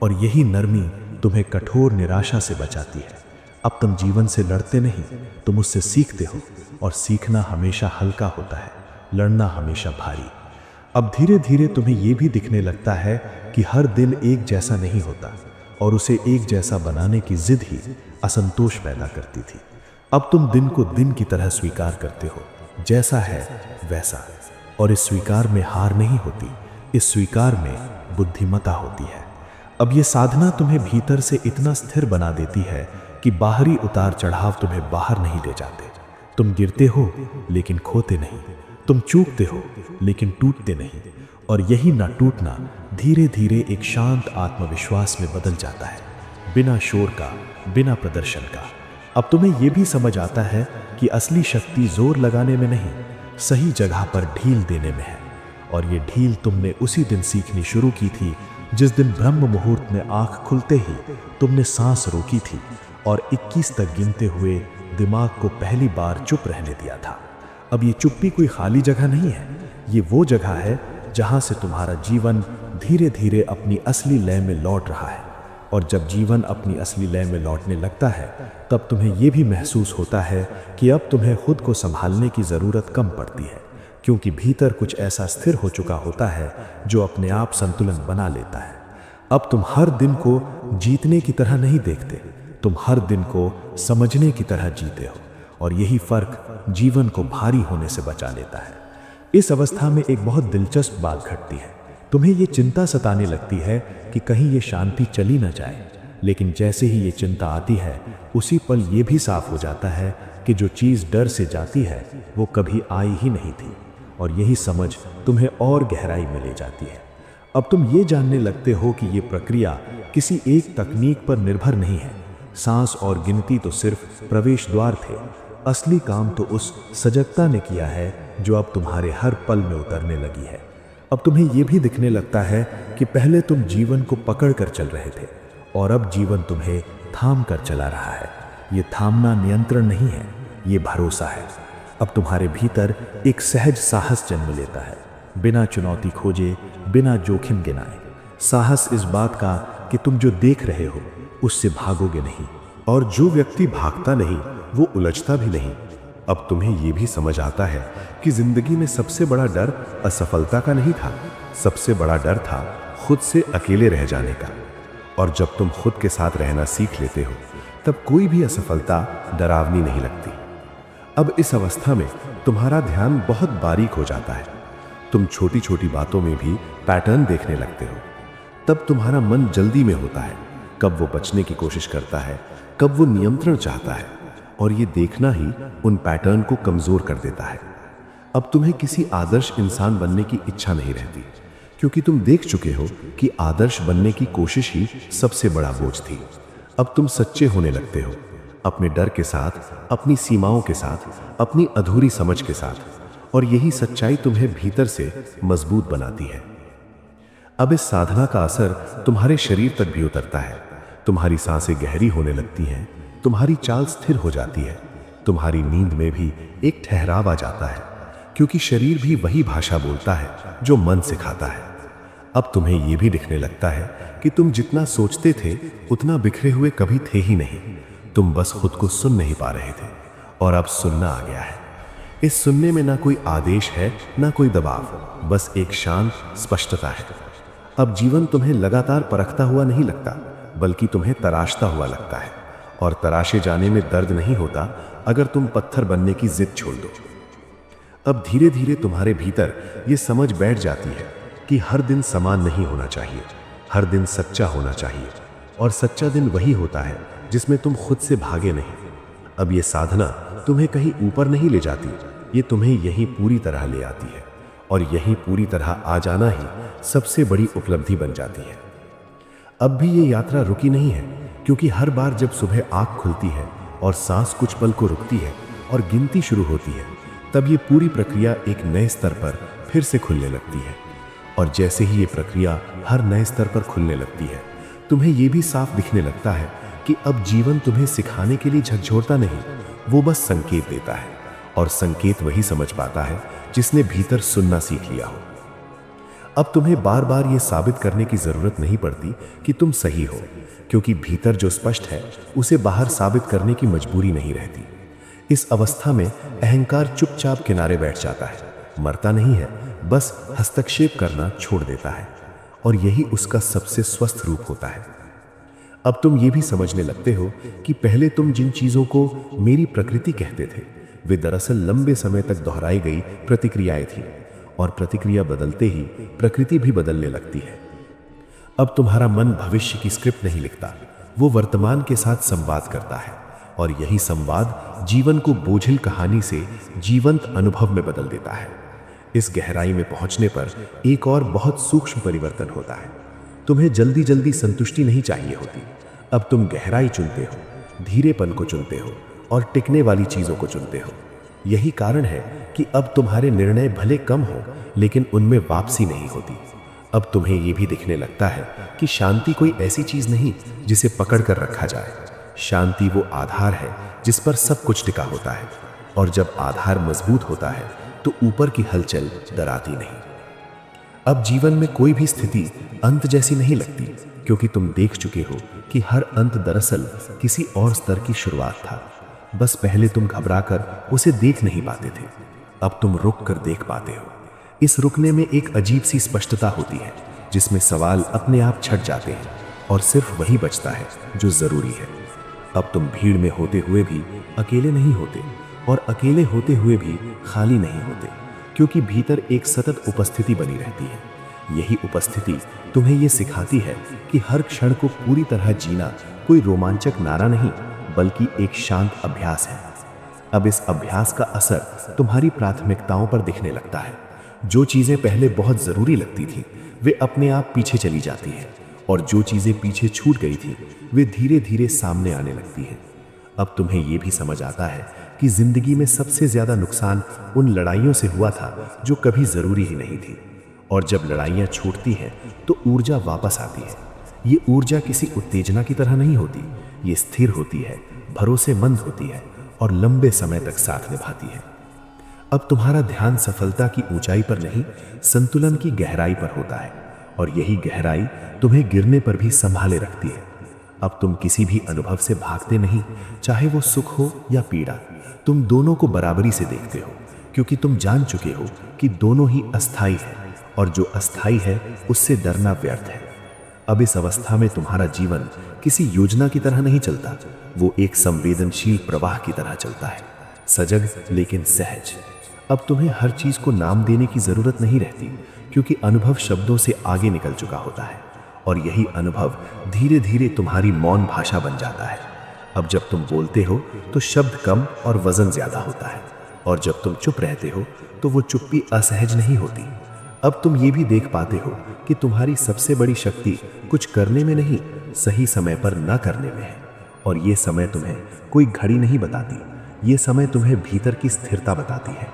और यही नरमी तुम्हें कठोर निराशा से बचाती है। अब तुम जीवन से लड़ते नहीं, तुम उससे सीखते हो, और सीखना हमेशा हल्का होता है, लड़ना हमेशा भारी। अब धीरे धीरे तुम्हें यह भी दिखने लगता है कि हर दिन एक जैसा नहीं होता, और उसे एक जैसा बनाने की जिद ही असंतोष पैदा करती थी। अब तुम दिन को दिन की तरह स्वीकार करते हो, जैसा है वैसा, और इस स्वीकार में हार नहीं होती, इस स्वीकार में बुद्धिमता होती है। अब ये साधना तुम्हें भीतर से इतना स्थिर बना देती है कि बाहरी उतार चढ़ाव तुम्हें बाहर नहीं ले जाते। तुम गिरते हो लेकिन खोते नहीं, तुम चूकते हो लेकिन टूटते नहीं, और यही ना टूटना धीरे धीरे एक शांत आत्मविश्वास में बदल जाता है, बिना शोर का, बिना प्रदर्शन का। अब तुम्हें यह भी समझ आता है कि असली शक्ति जोर लगाने में नहीं, सही जगह पर ढील देने में है। और ये ढील तुमने उसी दिन सीखनी शुरू की थी जिस दिन ब्रह्म मुहूर्त में आंख खुलते ही तुमने सांस रोकी थी और 21 तक गिनते हुए दिमाग को पहली बार चुप रहने दिया था। अब ये चुप्पी कोई खाली जगह नहीं है, ये वो जगह है जहां से तुम्हारा जीवन धीरे धीरे अपनी असली लय में लौट रहा है। और जब जीवन अपनी असली लय में लौटने लगता है, तब तुम्हें यह भी महसूस होता है कि अब तुम्हें खुद को संभालने की ज़रूरत कम पड़ती है, क्योंकि भीतर कुछ ऐसा स्थिर हो चुका होता है जो अपने आप संतुलन बना लेता है। अब तुम हर दिन को जीतने की तरह नहीं देखते, तुम हर दिन को समझने की तरह जीते हो, और यही फर्क जीवन को भारी होने से बचा लेता है। इस अवस्था में एक बहुत दिलचस्प बात घटती है। तुम्हें ये चिंता सताने लगती है कि कहीं ये शांति चली न जाए, लेकिन जैसे ही ये चिंता आती है, उसी पल ये भी साफ हो जाता है कि जो चीज़ डर से जाती है वो कभी आई ही नहीं थी, और यही समझ तुम्हें और गहराई में ले जाती है। अब तुम ये जानने लगते हो कि ये प्रक्रिया किसी एक तकनीक पर निर्भर नहीं है। सांस और गिनती तो सिर्फ प्रवेश द्वार थे, असली काम तो उस सजगता ने किया है जो अब तुम्हारे हर पल में उतरने लगी है। अब तुम्हें यह भी दिखने लगता है कि पहले तुम जीवन को पकड़ कर चल रहे थे, और अब जीवन तुम्हें थाम कर चला रहा है। ये थामना नियंत्रण नहीं है, ये भरोसा है। अब तुम्हारे भीतर एक सहज साहस जन्म लेता है, बिना चुनौती खोजे, बिना जोखिम गिनाए। साहस इस बात का कि तुम जो देख रहे हो उससे भागोगे नहीं, और जो व्यक्ति भागता नहीं वो उलझता भी नहीं। अब तुम्हें यह भी समझ आता है कि जिंदगी में सबसे बड़ा डर असफलता का नहीं था, सबसे बड़ा डर था खुद से अकेले रह जाने का। और जब तुम खुद के साथ रहना सीख लेते हो, तब कोई भी असफलता डरावनी नहीं लगती। अब इस अवस्था में तुम्हारा ध्यान बहुत बारीक हो जाता है, तुम छोटी छोटी बातों में भी पैटर्न देखने लगते हो। तब तुम्हारा मन जल्दी में होता है, कब वो बचने की कोशिश करता है, कब वो नियंत्रण चाहता है, और ये देखना ही उन पैटर्न को कमजोर कर देता है। अब तुम्हें किसी आदर्श इंसान बनने की इच्छा नहीं रहती, क्योंकि तुम देख चुके हो कि आदर्श बनने की कोशिश ही सबसे बड़ा बोझ थी। अब तुम सच्चे होने लगते हो, अपने डर के साथ, अपनी सीमाओं के साथ, अपनी अधूरी समझ के साथ, और यही सच्चाई तुम्हें भीतर से मजबूत बनाती है। अब इस साधना का असर तुम्हारे शरीर तक भी उतरता है। तुम्हारी सांसें गहरी होने लगती हैं, तुम्हारी चाल स्थिर हो जाती है, तुम्हारी नींद में भी एक ठहराव आ जाता है, क्योंकि शरीर भी वही भाषा बोलता है जो मन सिखाता है। अब तुम्हें यह भी दिखने लगता है कि तुम जितना सोचते थे उतना बिखरे हुए कभी थे ही नहीं, तुम बस खुद को सुन नहीं पा रहे थे, और अब सुनना आ गया है। इस सुनने में ना कोई आदेश है, ना कोई दबाव, बस एक शांत स्पष्टता है। अब जीवन तुम्हें लगातार परखता हुआ नहीं लगता, बल्कि तुम्हें तराशता हुआ लगता है, और तराशे जाने में दर्द नहीं होता अगर तुम पत्थर बनने की जिद छोड़ दो। अब धीरे धीरे तुम्हारे भीतर ये समझ बैठ जाती है कि हर दिन समान नहीं होना चाहिए, हर दिन सच्चा होना चाहिए, और सच्चा दिन वही होता है जिसमें तुम खुद से भागे नहीं। अब ये साधना तुम्हें कहीं ऊपर नहीं ले जाती, ये तुम्हें यहीं पूरी तरह ले आती है, और यहीं पूरी तरह आ जाना ही सबसे बड़ी उपलब्धि बन जाती है। अब भी ये यात्रा रुकी नहीं है, क्योंकि हर बार जब सुबह आँख खुलती है और सांस कुछ पल को रुकती है और गिनती शुरू होती है, तब ये पूरी प्रक्रिया एक नए स्तर पर फिर से खुलने लगती है। और जैसे ही ये प्रक्रिया हर नए स्तर पर खुलने लगती है, तुम्हें ये भी साफ दिखने लगता है कि अब जीवन तुम्हें सिखाने के लिए झकझोरता नहीं, वो बस संकेत देता है, और संकेत वही समझ पाता है जिसने भीतर सुनना सीख लिया हो। अब तुम्हें बार बार यह साबित करने की जरूरत नहीं पड़ती कि तुम सही हो, क्योंकि भीतर जो स्पष्ट है उसे बाहर साबित करने की मजबूरी नहीं रहती। इस अवस्था में अहंकार चुपचाप किनारे बैठ जाता है, मरता नहीं है, बस हस्तक्षेप करना छोड़ देता है, और यही उसका सबसे स्वस्थ रूप होता है। अब तुम ये भी समझने लगते हो कि पहले तुम जिन चीजों को मेरी प्रकृति कहते थे, वे दरअसल लंबे समय तक दोहराई गई प्रतिक्रियाएं थी, और प्रतिक्रिया बदलते ही प्रकृति भी बदलने लगती है। अब तुम्हारा मन भविष्य की स्क्रिप्ट नहीं लिखता, वो वर्तमान के साथ संवाद करता है, और यही संवाद जीवन को बोझिल कहानी से जीवंत अनुभव में बदल देता है। इस गहराई में पहुंचने पर एक और बहुत सूक्ष्म परिवर्तन होता है। तुम्हें जल्दी जल्दी संतुष्टि नहीं चाहिए होती। अब तुम गहराई चुनते हो, धीरेपन को चुनते हो, और टिकने वाली चीजों को चुनते हो। यही कारण है कि अब तुम्हारे निर्णय भले कम हो, लेकिन उनमें वापसी नहीं होती। अब तुम्हें यह भी दिखने लगता है कि शांति कोई ऐसी चीज नहीं जिसे पकड़ कर रखा जाए। शांति वो आधार है जिस पर सब कुछ टिका होता है, और जब आधार मजबूत होता है तो ऊपर की हलचल डराती नहीं। अब जीवन में कोई भी स्थिति अंत जैसी नहीं लगती, क्योंकि तुम देख चुके हो कि हर अंत दरअसल किसी और स्तर की शुरुआत था। बस पहले तुम घबराकर उसे देख नहीं पाते थे, अब तुम रुक कर देख पाते हो। इस रुकने में एक अजीब सी स्पष्टता होती है, जिसमें सवाल अपने आप छट जाते हैं, और सिर्फ वही बचता है जो जरूरी है। अब तुम भीड़ में होते हुए भी अकेले नहीं होते, और अकेले होते हुए भी खाली नहीं होते, क्योंकि भीतर एक सतत उपस्थिति बनी रहती है। यही उपस्थिति तुम्हें यह सिखाती है कि हर क्षण को पूरी तरह जीना कोई रोमांचक नारा नहीं, बल्कि एक शांत अभ्यास है। अब इस अभ्यास का असर तुम्हारी प्राथमिकताओं पर दिखने लगता है। जो चीजें पहले बहुत जरूरी लगती थी, वे अपने आप पीछे चली जाती हैं, और जो चीजें पीछे छूट गई थी, वे धीरे धीरे सामने आने लगती हैं। अब तुम्हें यह भी समझ आता है कि जिंदगी में सबसे ज्यादा नुकसान उन लड़ाइयों से हुआ था जो कभी जरूरी ही नहीं थी। और जब लड़ाइयां छूटती हैं तो ऊर्जा वापस आती है। ये ऊर्जा किसी उत्तेजना की तरह नहीं होती, ये स्थिर होती है, भरोसेमंद होती है, और लंबे समय तक साथ निभाती है। अब तुम्हारा ध्यान सफलता की ऊंचाई पर नहीं, संतुलन की गहराई पर होता है, और यही गहराई तुम्हें गिरने पर भी संभाले रखती है। अब तुम किसी भी अनुभव से भागते नहीं, चाहे वो सुख हो या पीड़ा। तुम दोनों को बराबरी से देखते हो, क्योंकि तुम जान चुके हो कि दोनों ही अस्थाई है, और जो अस्थाई है उससे डरना व्यर्थ है। अब इस अवस्था में तुम्हारा जीवन किसी योजना की तरह नहीं चलता, वो एक संवेदनशील प्रवाह की तरह चलता है, सजग लेकिन सहज। अब तुम्हें हर चीज को नाम देने की जरूरत नहीं रहती, क्योंकि अनुभव शब्दों से आगे निकल चुका होता है, और यही अनुभव धीरे धीरे तुम्हारी मौन भाषा बन जाता है। अब जब तुम बोलते हो तो शब्द कम और वजन ज्यादा होता है, और जब तुम चुप रहते हो तो वो चुप्पी असहज नहीं होती। अब तुम ये भी देख पाते हो कि तुम्हारी सबसे बड़ी शक्ति कुछ करने में नहीं, सही समय पर न करने में है। और ये समय तुम्हें कोई घड़ी नहीं बताती, ये समय तुम्हें भीतर की स्थिरता बताती है।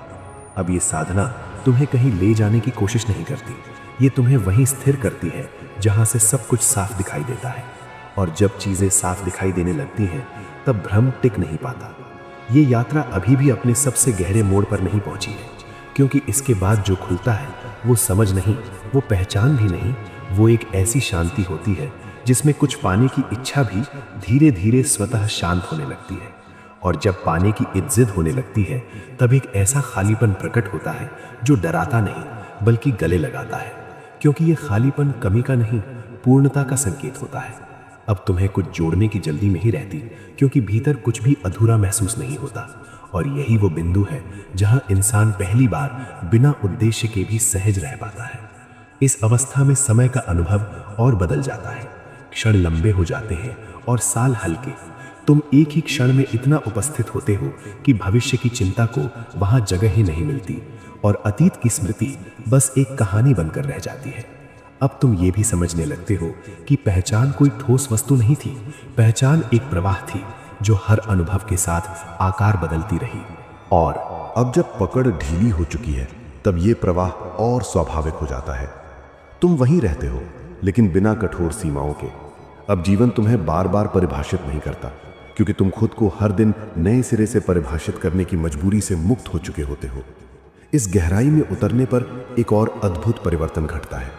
अब ये साधना तुम्हें कहीं ले जाने की कोशिश नहीं करती, ये तुम्हें वहीं स्थिर करती है जहां से सब कुछ साफ दिखाई देता है। और जब चीजें साफ दिखाई देने लगती हैं, तब भ्रम टिक नहीं पाता। ये यात्रा अभी भी अपने सबसे गहरे मोड़ पर नहीं पहुंची है, क्योंकि इसके बाद जो खुलता है वो समझ नहीं, वो पहचान भी नहीं, वो एक ऐसी शांति होती है जिसमें कुछ पाने की इच्छा भी धीरे धीरे स्वतः शांत होने लगती है। और जब पाने की इज्जत होने लगती है, तब एक ऐसा खालीपन प्रकट होता है जो डराता नहीं बल्कि गले लगाता है, क्योंकि ये खालीपन कमी का नहीं, पूर्णता का संकेत होता है। अब तुम्हें कुछ जोड़ने की जल्दी नहीं रहती, क्योंकि भीतर कुछ भी अधूरा महसूस नहीं होता। और यही वो बिंदु है जहां इंसान पहली बार बिना उद्देश्य के भी सहज रह पाता है। इस अवस्था में समय का अनुभव और बदल जाता है, क्षण लंबे हो जाते हैं और साल हल्के। तुम एक ही क्षण में इतना उपस्थित होते हो कि भविष्य की चिंता को वहां जगह ही नहीं मिलती, और अतीत की स्मृति बस एक कहानी बनकर रह जाती है। अब तुम ये भी समझने लगते हो कि पहचान कोई ठोस वस्तु नहीं थी, पहचान एक प्रवाह थी जो हर अनुभव के साथ आकार बदलती रही। और अब जब पकड़ ढीली हो चुकी है, तब ये प्रवाह और स्वाभाविक हो जाता है। तुम वहीं रहते हो, लेकिन बिना कठोर सीमाओं के। अब जीवन तुम्हें बार बार परिभाषित नहीं करता, क्योंकि तुम खुद को हर दिन नए सिरे से परिभाषित करने की मजबूरी से मुक्त हो चुके होते हो। इस गहराई में उतरने पर एक और अद्भुत परिवर्तन घटता है।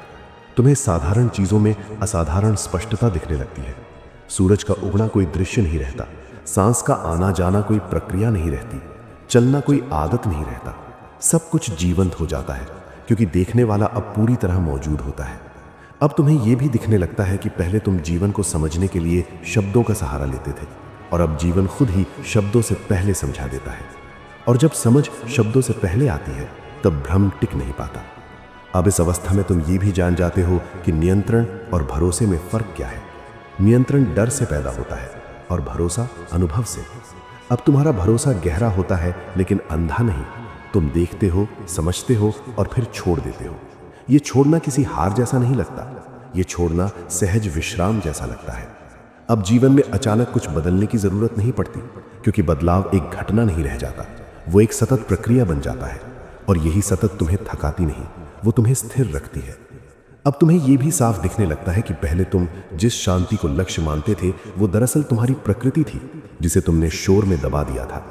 तुम्हें साधारण चीजों में असाधारण स्पष्टता दिखने लगती है। सूरज का उगना कोई दृश्य नहीं रहता, सांस का आना जाना कोई प्रक्रिया नहीं रहती, चलना कोई आदत नहीं रहता। सब कुछ जीवंत हो जाता है, क्योंकि देखने वाला अब पूरी तरह मौजूद होता है। अब तुम्हें यह भी दिखने लगता है कि पहले तुम जीवन को समझने के लिए शब्दों का सहारा लेते थे, और अब जीवन खुद ही शब्दों से पहले समझा देता है। और जब समझ शब्दों से पहले आती है, तब भ्रम टिक नहीं पाता। अब इस अवस्था में तुम ये भी जान जाते हो कि नियंत्रण और भरोसे में फर्क क्या है। नियंत्रण डर से पैदा होता है और भरोसा अनुभव से। अब तुम्हारा भरोसा गहरा होता है, लेकिन अंधा नहीं। तुम देखते हो, समझते हो और फिर छोड़ देते हो। ये छोड़ना किसी हार जैसा नहीं लगता, ये छोड़ना सहज विश्राम जैसा लगता है। अब जीवन में अचानक कुछ बदलने की जरूरत नहीं पड़ती, क्योंकि बदलाव एक घटना नहीं रह जाता, वो एक सतत प्रक्रिया बन जाता है। और यही सतत तुम्हें थकाती नहीं, वो तुम्हें स्थिर रखती है। अब तुम्हें यह भी साफ दिखने लगता है कि पहले तुम जिस शांति को लक्ष्य मानते थे, वो दरअसल तुम्हारी प्रकृति थी, जिसे तुमने शोर में दबा दिया था।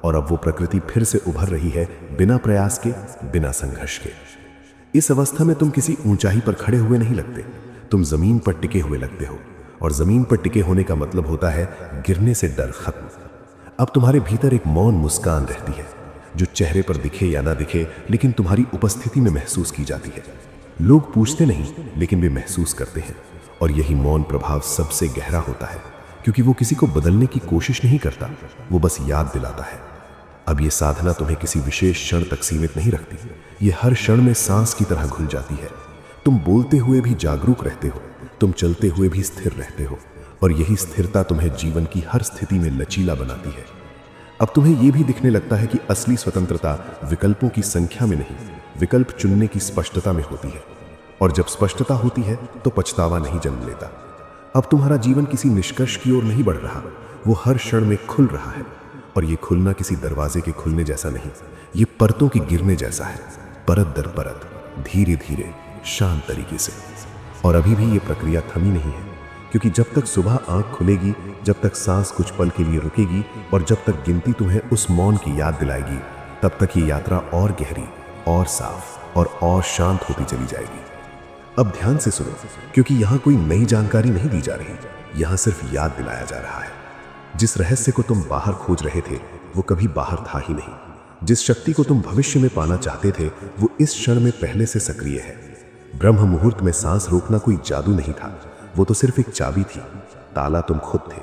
और अब वो प्रकृति फिर से उभर रही है, बिना प्रयास के, बिना संघर्ष के। इस अवस्था में तुम किसी ऊंचाई पर खड़े हुए नहीं लगते, तुम जमीन पर टिके हुए लगते हो। और जमीन पर टिके होने का मतलब होता है गिरने से डर खत्म। अब तुम्हारे भीतर एक मौन मुस्कान रहती है, जो चेहरे पर दिखे या ना दिखे, लेकिन तुम्हारी उपस्थिति में महसूस की जाती है। लोग पूछते नहीं, लेकिन वे महसूस करते हैं। और यही मौन प्रभाव सबसे गहरा होता है, क्योंकि वो किसी को बदलने की कोशिश नहीं करता, वो बस याद दिलाता है। अब ये साधना तुम्हें किसी विशेष क्षण तक सीमित नहीं रखती, ये हर क्षण में सांस की तरह घुल जाती है। तुम बोलते हुए भी जागरूक रहते हो, तुम चलते हुए भी स्थिर रहते हो, और यही स्थिरता तुम्हें जीवन की हर स्थिति में लचीला बनाती है। अब तुम्हें यह भी दिखने लगता है कि असली स्वतंत्रता विकल्पों की संख्या में नहीं, विकल्प चुनने की स्पष्टता में होती है। और जब स्पष्टता होती है, तो पछतावा नहीं जन्म लेता। अब तुम्हारा जीवन किसी निष्कर्ष की ओर नहीं बढ़ रहा, वो हर क्षण में खुल रहा है। और ये खुलना किसी दरवाजे के खुलने जैसा नहीं, ये परतों के गिरने जैसा है, परत दर परत, धीरे धीरे, शांत तरीके से। और अभी भी ये प्रक्रिया थमी नहीं है, क्योंकि जब तक सुबह आंख खुलेगी, जब तक सांस कुछ पल के लिए रुकेगी, और जब तक गिनती तुम्हें उस मौन की याद दिलाएगी, तब तक ये यात्रा और गहरी, और साफ, और शांत होती चली जाएगी। अब ध्यान से सुनो, क्योंकि यहाँ कोई नई जानकारी नहीं दी जा रही, यहाँ सिर्फ याद दिलाया जा रहा है। जिस रहस्य को तुम बाहर खोज रहे थे, वो कभी बाहर था ही नहीं। जिस शक्ति को तुम भविष्य में पाना चाहते थे, वो इस क्षण में पहले से सक्रिय है। ब्रह्म मुहूर्त में सांस रोकना कोई जादू नहीं था, वो तो सिर्फ एक चाबी थी। ताला तुम खुद थे,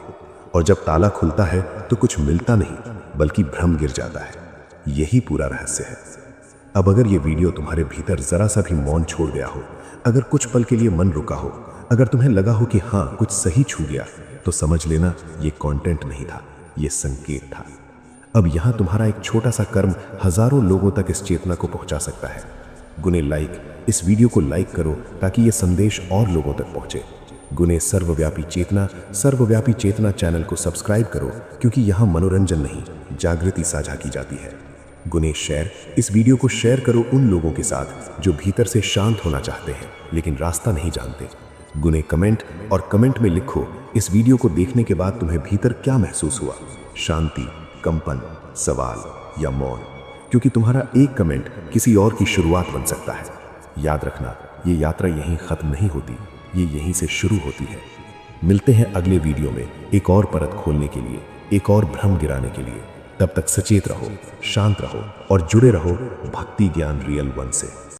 और जब ताला खुलता है तो कुछ मिलता नहीं, बल्कि भ्रम गिर जाता है। यही पूरा रहस्य है। अब अगर ये वीडियो तुम्हारे भीतर जरा सा भी मौन छोड़ गया हो, अगर कुछ पल के लिए मन रुका हो, अगर तुम्हें लगा हो कि हाँ, कुछ सही छू गया, तो समझ लेना ये कंटेंट नहीं था, ये संकेत था। अब यहाँ तुम्हारा एक छोटा सा कर्म हजारों लोगों तक इस चेतना को पहुंचा सकता है। गुने लाइक, इस वीडियो को लाइक करो ताकि ये संदेश और लोगों तक पहुंचे। गुने सर्वव्यापी चेतना चैनल को सब्सक्राइब करो, क्योंकि यहाँ मनोरंजन नहीं, जागृति साझा की जाती है। गुने शेयर, इस वीडियो को शेयर करो उन लोगों के साथ जो भीतर से शांत होना चाहते हैं, लेकिन रास्ता नहीं जानते। गुने कमेंट, और कमेंट में लिखो इस वीडियो को देखने के बाद तुम्हें भीतर क्या महसूस हुआ, शांति, कंपन, सवाल या मौन, क्योंकि तुम्हारा एक कमेंट किसी और की शुरुआत बन सकता है। याद रखना, ये यात्रा यहीं खत्म नहीं होती, ये यहीं से शुरू होती है। मिलते हैं अगले वीडियो में एक और परत खोलने के लिए, एक और भ्रम गिराने के लिए। तब तक सचेत रहो, शांत रहो और जुड़े रहो भक्ति ज्ञान रियल वन से।